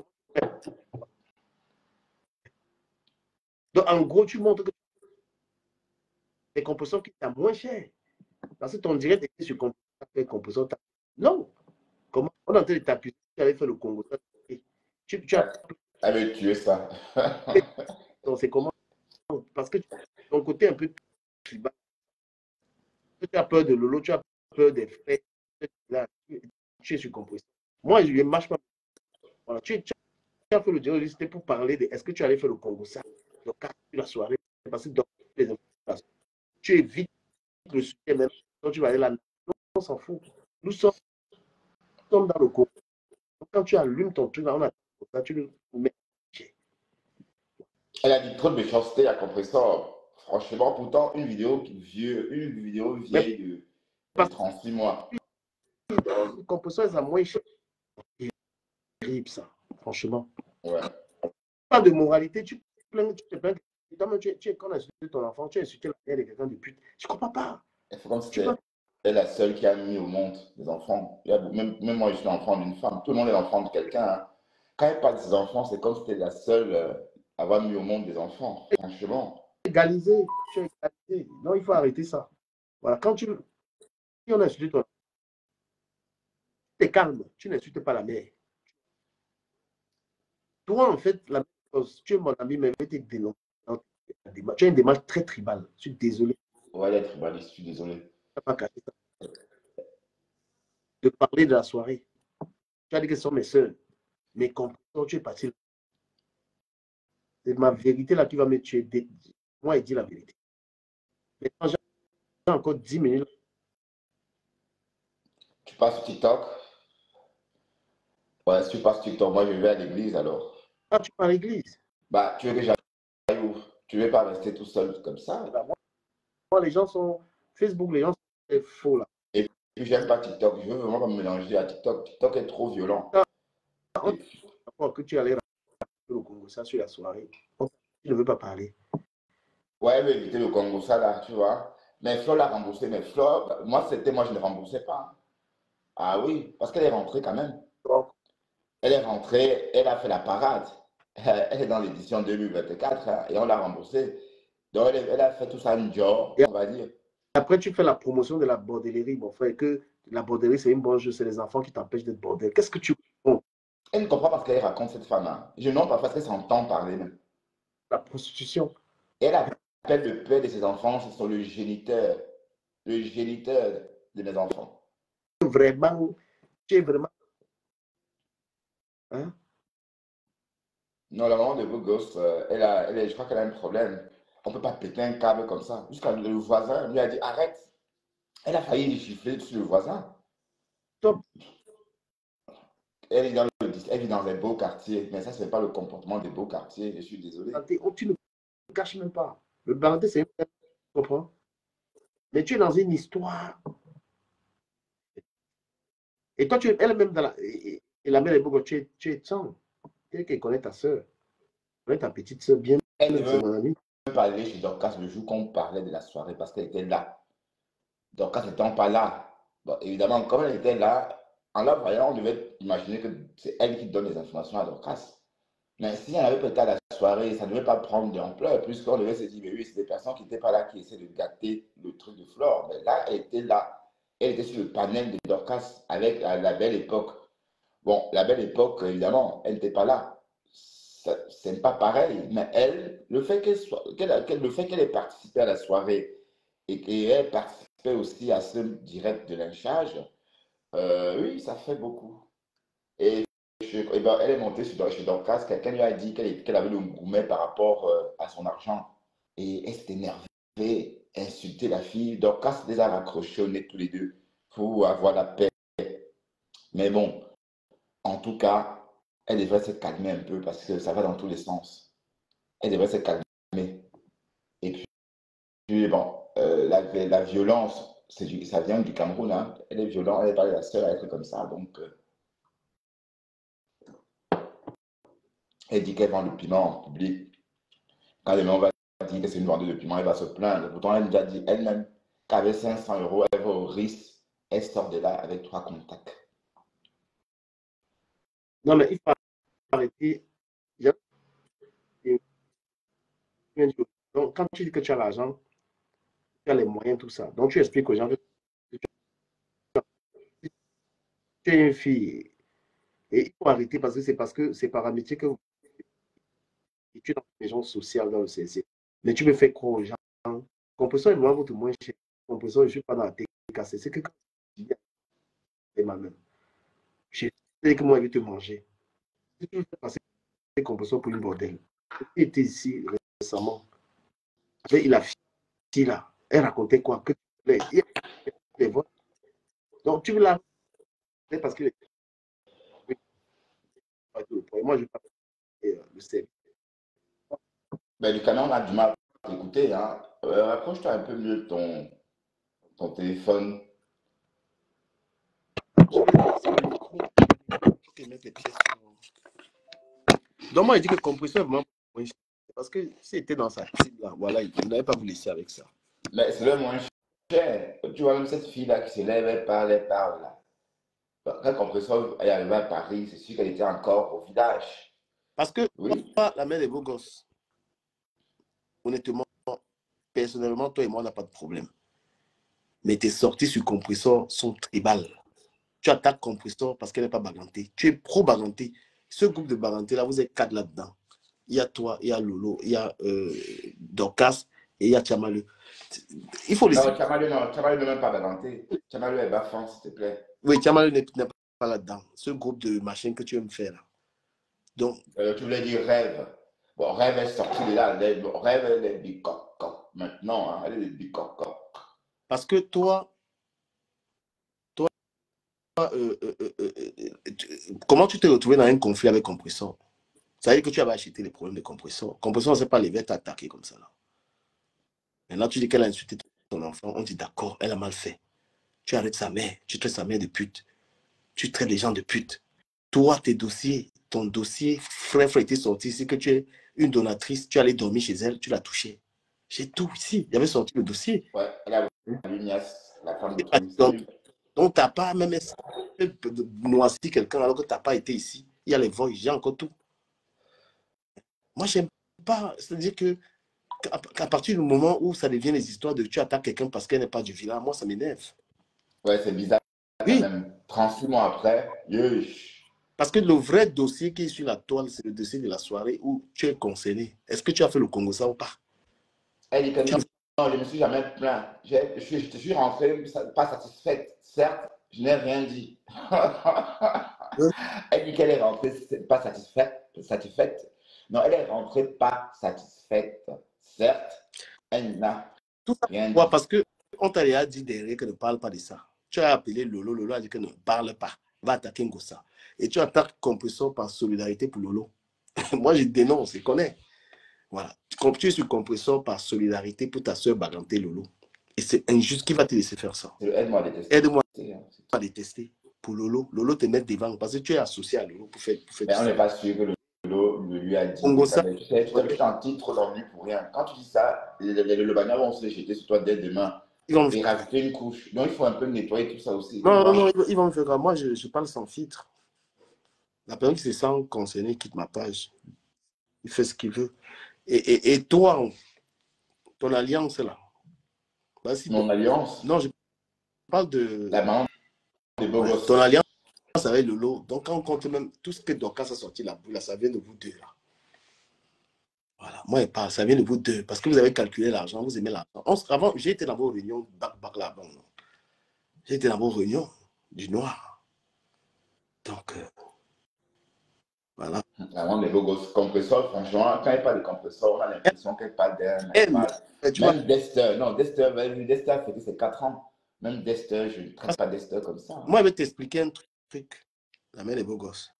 Donc, en gros, tu montres que les compresseurs qui sont moins chers. Parce que ton direct était sur compresseur. Non. Comment on est en train de t'accuser, tu avais fait le Congo. Elle veut tuer ça. Donc, c'est comment? Parce que ton côté un peu tribal. Tu as peur de Lolo, tu as peur des frais. Tu es sur compresseur. Moi, je ne marche pas. Voilà. Tu as fait le direct, c'était pour parler de est-ce que tu allais faire le Congo ça? Donc, la soirée, parce que dans les informations, tu évites le sujet même. Donc, tu vas aller là. On s'en fout. Nous sommes dans le Congo. Quand tu allumes ton truc, là, on a ça, tu le mets. Elle a dit trop de méchanceté à compresseur. Franchement, pourtant, une vidéo vieille de 36 mois. Le compresseur, c'est moins cher. C'est terrible, ça, franchement. Ouais. Pas de moralité, tu te plains. Tu es quand insulté ton enfant, tu as insulté la mère de quelqu'un de pute. Je ne comprends pas. C'est comme si c'était la seule qui a mis au monde des enfants. Même moi, je suis l'enfant d'une femme. Tout le monde est l'enfant de quelqu'un. Hein. Quand elle parle de ses enfants, c'est comme si c'était la seule à avoir mis au monde des enfants. Franchement. Égalisé, tu es égalisé. Non, il faut arrêter ça. Voilà, quand si on insulte ton enfant, tu es calme, tu n'insultes pas la mère. Toi, en fait, la même chose, tu es mon ami, mais tu es dénoncé. Tu as une démarche très tribale. Je suis désolé. Ouais, elle est tribaliste, je suis désolé. Tu n'as pas caché ça. De parler de la soirée. Tu as dit que ce sont mes soeurs. Mais quand tu es parti, c'est ma vérité là qui va me tuer. Moi, il dit la vérité. Maintenant, j'ai encore 10 minutes. Tu passes sur TikTok? Ouais, si tu passes sur TikTok, moi je vais à l'église alors. Ah, tu vas à l'église? Bah, tu veux que j'aille où? Tu ne veux pas rester tout seul comme ça? Moi, les gens sont. Facebook, les gens sont faux là. Et puis, j'aime pas TikTok. Je veux vraiment pas me mélanger à TikTok. TikTok est trop violent. Que tu allais le Congo, ça sur la soirée. Tu ne veux pas parler. Ouais, elle veut éviter le Congo, ça là, tu vois. Mais Flo l'a remboursé. Mais Flo, moi, je ne remboursais pas. Ah oui, parce qu'elle est rentrée quand même. Donc, Elle est rentrée, elle a fait la parade. Elle est dans l'édition 2024 hein, et on l'a remboursée. Donc elle a fait tout ça en Dior, et on va dire. après, tu fais la promotion de la bordellerie, mon frère, que la bordellerie, c'est une bonne chose, c'est les enfants qui t'empêchent d'être bordel. Qu'est-ce que tu bon, Elle ne comprend pas ce qu'elle raconte, cette femme. Hein. Je non pas parce qu'elle s'entend parler même. la prostitution? Elle appelle le père de ses enfants, c'est son le géniteur de mes enfants. Vraiment, tu es vraiment. Hein? Non, la maman de beau gosse, je crois qu'elle a un problème. On ne peut pas péter un câble comme ça. Jusqu'à le voisin lui a dit arrête. Elle a failli lui gifler sur le voisin. Top. Elle vit dans un beau quartier, mais ça, ce n'est pas le comportement des beaux quartiers, je suis désolé. Oh, tu ne caches même pas. Le baranté, c'est une. Tu comprends? Mais tu es dans une histoire. Et toi, tu es elle-même dans la. Et la mère est beaucoup, tu es sans. Quelqu'un connaît ta soeur, connaît ta petite soeur bien, Elle ne c'est veut mon ami. pas aller chez Dorcas le jour qu'on parlait de la soirée parce qu'elle était là. Dorcas n'étant pas là. Bon, évidemment, comme elle était là, en la voyant, on devait imaginer que c'est elle qui donne les informations à Dorcas. Mais si elle avait peut-être à la soirée, ça ne devait pas prendre de l'ampleur, puisqu'on devait se dire, mais oui, c'est des personnes qui n'étaient pas là qui essaient de gâter le truc de Flore. Mais là, elle était là. Elle était sur le panel de Dorcas avec la belle époque. Bon, la belle époque, évidemment, elle n'était pas là. C'est pas pareil. Mais elle, le fait qu'elle ait participé à la soirée et qu'elle participait aussi à ce direct de lynchage, oui, ça fait beaucoup. Et, et ben, elle est montée chez Dorcas. Quelqu'un lui a dit qu'elle avait le gourmet par rapport à son argent. Et elle s'est énervée, insulté la fille. Dorcas les a raccrochés au nez tous les deux pour avoir la paix. Mais bon, en tout cas, elle devrait se calmer un peu parce que ça va dans tous les sens. Elle devrait se calmer. Et puis bon, la violence, ça vient du Cameroun. Hein. Elle est violente, elle n'est pas la seule à être comme ça. Donc, elle dit qu'elle vend le piment en public. Quand demain on va dire que c'est une vendeuse de piment, elle va se plaindre. Pourtant, elle nous a dit elle-même qu'avec 500 euros, elle va au risque. Elle sort de là avec 3 contacts. Non, mais il faut arrêter. Donc, quand tu dis que tu as l'argent, tu as les moyens, tout ça. Donc, tu expliques aux gens que tu es une fille. Et il faut arrêter parce que c'est par amitié que tu es dans une maison sociale dans le CC. Mais tu me fais croire aux gens. Compression est moins votre moins cher. Compression, je ne suis pas dans la TKC. C'est que quand je dis à ma main, je sais que moi, je vais te manger. Si tu fais passer compression pour une bordel. Tu étais ici récemment avec la fille là. Elle racontait quoi? Que les voix. Donc, tu veux la parce que moi, je parle le service. Ben, du canal, on a du mal à t'écouter. Hein. Rapproche-toi un peu mieux de ton téléphone. Donc, moi, je dis que compression est vraiment moins cher. Parce que s'il était dans sa cible là, voilà, il n'avait pas vous laisser avec ça. Mais c'est le moins cher. Tu vois, même cette fille-là qui se lève, elle parle là. Quand Compressor est arrivée à Paris, c'est sûr qu'elle était encore au village. Parce que Oui. toi, la mère des beaux gosses, honnêtement, personnellement, toi et moi, on n'a pas de problème. Mais tes sorties sur compresseur sont tribales. Tu attaques compresseur parce qu'elle n'est pas bagantée. Tu es pro-baganté. Ce groupe de baganté là, vous êtes 4 là-dedans. Il y a toi, il y a Lolo, il y a Dorcas et il y a Tchamaleu. Il faut laisser. Non, Tchamaleu ne même pas baganté. Tchamaleu est bafant, s'il te plaît. Oui, Tchamaleu n'est pas là-dedans. Ce groupe de machines que tu veux me faire là. Donc, Tu voulais dire rêve. Bon, rêve est sorti de là. Rêve, elle est bicoque. Maintenant, hein, elle est bicoque. parce que toi comment tu t'es retrouvé dans un conflit avec compresseur? Ça veut dire que tu avais acheté les problèmes de compresseur. Compresseur, on ne sait pas les vers t'attaquer comme ça. Là. Maintenant, tu dis qu'elle a insulté ton enfant. On dit d'accord, elle a mal fait. Tu arrêtes sa mère. Tu traites sa mère de pute. Tu traites les gens de pute. Toi, tes dossiers, ton dossier, frère était sorti. C'est que tu es une donatrice. Tu allais dormir chez elle. Tu l'as touché. J'ai tout ici. Il y avait sorti le dossier. Ouais, elle a l'Unias, la femme de ton Donc, ministre. Donc, tu n'as pas même essayé de noircir quelqu'un alors que tu n'as pas été ici. Il y a les voix, j'ai encore tout. Moi, j'aime pas. C'est-à-dire que qu'à partir du moment où ça devient les histoires de tu attaques quelqu'un parce qu'elle n'est pas du village, moi, ça m'énerve. Ouais, c'est bizarre quand Oui, même. 36 mois après, parce que le vrai dossier qui est sur la toile, c'est le dossier de la soirée où tu es concerné. Est-ce que tu as fait le Congo ça ou pas? elle dit que Tu non, non, je ne me suis jamais plaint. Je suis rentrée pas satisfaite. Certes, je n'ai rien dit. Elle dit qu'elle est rentrée pas satisfaite. Non, elle est rentrée pas satisfaite. Certes, elle n'a tout ça, rien pourquoi? dit. Parce que on t'a déjà dit derrière que ne parle pas de ça. Tu as appelé Lolo, Lolo a dit que ne parle pas, va attaquer Ngossa. Et tu attaques Compressor par solidarité pour Lolo. Moi, je dénonce, je connais. Voilà. Tu es sur Compressor par solidarité pour ta soeur Baganté Lolo. Et c'est injuste. Qui va te laisser faire ça? Aide-moi à détester. Aide-moi Hein, à détester pour Lolo. Lolo te met devant parce que tu es associé à Lolo pour faire mais du on n'est sale. pas sûr que le lui a dit que ça. Ngossa, Mais tu sais, tu t'en tires trop d'ennuis pour rien. Quand tu dis ça, le bagnole vont se les jeter sur toi dès demain ils vont me et faire. rajouter une couche. Donc il faut un peu nettoyer tout ça aussi. Tu Non, non, vois? non, ils vont me faire. Moi, je parle sans filtre. La personne qui se sent concernée quitte ma page. Il fait ce qu'il veut. Et toi, ton alliance là. Vas-y, Mon alliance, non, je parle la de. maman des beaux Ouais, ton gosses. alliance avec Lolo. Donc, quand on compte même tout ce que Dorcas a sorti la boule, là, ça vient de vous deux. Là. Voilà. Moi, il parle, ça vient de vous deux. Parce que vous avez calculé l'argent, vous aimez l'argent. Avant, j'ai été dans vos réunions, bac là-bas. J'ai été dans vos réunions du noir. Donc, voilà. La maman des beaux gosses. Compresseur, franchement, quand elle parle de compresseur, on a l'impression qu'elle parle d'un. Elle Elle, parle. tu vois, Même Dexter, non, Dexter, Dexter a fêté ses 4 ans. Même Dexter, je ne traite pas Dexter comme ça. Hein. moi, je vais t'expliquer un truc. La mère des beaux gosses.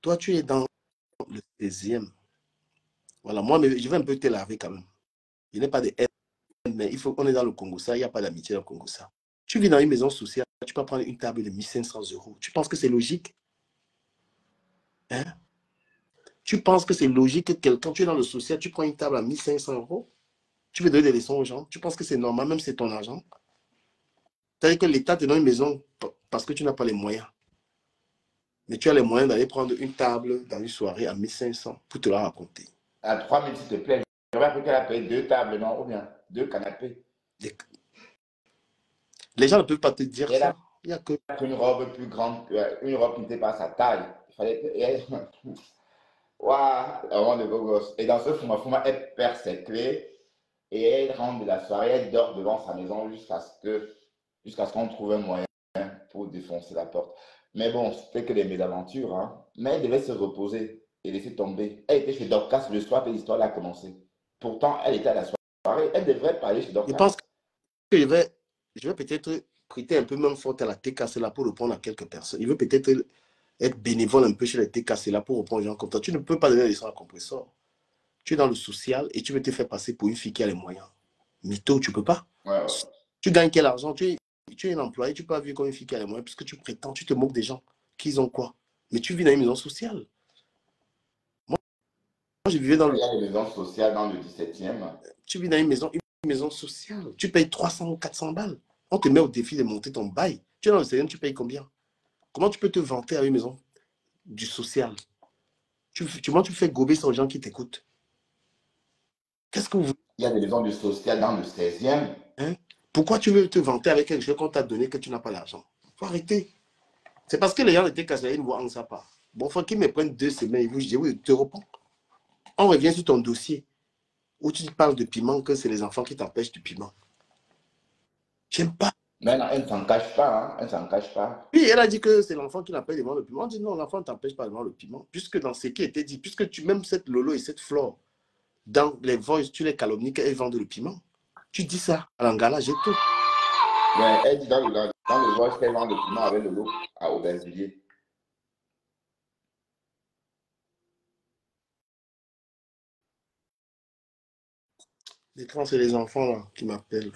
Toi, tu es dans le 16e. Voilà, moi, mais je vais un peu te laver quand même. Il n'est pas de haine, mais on est dans le Congo, ça, il n'y a pas d'amitié dans le Congo, ça. Tu vis dans une maison sociale, tu peux prendre une table de 1500 euros. Tu penses que c'est logique? Hein? Tu penses que c'est logique que quelqu'un, tu es dans le social, tu prends une table à 1500 euros? Tu veux donner des leçons aux gens? Tu penses que c'est normal, même si c'est ton argent? C'est-à-dire que l'État te donne une maison parce que tu n'as pas les moyens. Mais tu as les moyens d'aller prendre une table dans une soirée à 1500 pour te la raconter. À 3000, s'il te plaît. J'aurais appris qu'elle a payé 2 tables, non, ou bien 2 canapés. Les gens ne peuvent pas te dire Et elle ça. a Il y a que... pris une robe plus grande, une robe qui n'était pas à sa taille. Il fallait que. Waouh, vraiment de beaux gosses. Et dans ce Fuma, elle perd ses clés et elle rentre de la soirée, elle dort devant sa maison jusqu'à ce qu'on trouve un moyen pour défoncer la porte. Mais bon, c'était que des mésaventures. Hein. Mais elle devait se reposer et laisser tomber. Elle était chez Dorcas le soir que l'histoire a commencé. Pourtant, elle était à la soirée. Elle devrait pas aller chez Je Dorcas. pense que je vais peut-être prêter un peu même faute à la TKC là pour répondre à quelques personnes. Il veut peut-être être bénévole un peu chez les TKC là pour répondre aux gens comme toi. Tu ne peux pas donner des leçons à compresseur. Tu es dans le social et tu veux te faire passer pour une fille qui a les moyens. Mytho, tu ne peux pas. Ouais, ouais. Tu gagnes quel argent? Tu es un employé, tu peux pas vivre comme une fille qui a les moyens puisque tu prétends, tu te moques des gens. Qu'ils ont quoi? Mais tu vis dans une maison sociale. Moi, je vivais dans Il le... y a des maisons sociales dans le 17e. Tu vis dans une maison sociale. Tu payes 300 ou 400 balles. On te met au défi de monter ton bail. Tu es dans le CN, tu payes combien? Comment tu peux te vanter à une maison du social? Comment tu fais gober aux gens qui t'écoutent? Qu'est-ce que vous... Il y a des maisons du social dans le 16e. Hein? Pourquoi tu veux te vanter avec quelque chose qu'on t'a donné que tu n'as pas l'argent? Il faut arrêter. C'est parce que les gens étaient cassés, ils ne voient en ça pas. Bon, il faut qu'ils me prennent 2 semaines. Ils vous disent, oui, je te réponds. On revient sur ton dossier où tu parles de piment, que c'est les enfants qui t'empêchent du piment. J'aime pas. Mais non, elle ne s'en cache pas. Hein. Elle ne s'en cache pas. Puis elle a dit que c'est l'enfant qui n'empêche de vendre le piment. On dit non, l'enfant ne t'empêche pas de vendre le piment. Puisque dans ce qui était dit, puisque même cette Lolo et cette Flore, dans les voices, tu les calomnies qu'elles vendent le piment. Tu dis ça à l'Angala, j'ai tout. Mais elle dit dans le voice qu'elle vend le piment avec le lot à Aubervilliers. L'écran, c'est les enfants là qui m'appellent.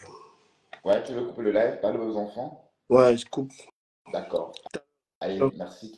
Ouais, tu veux couper le live, parle aux enfants? Ouais, je coupe. D'accord. Allez, merci.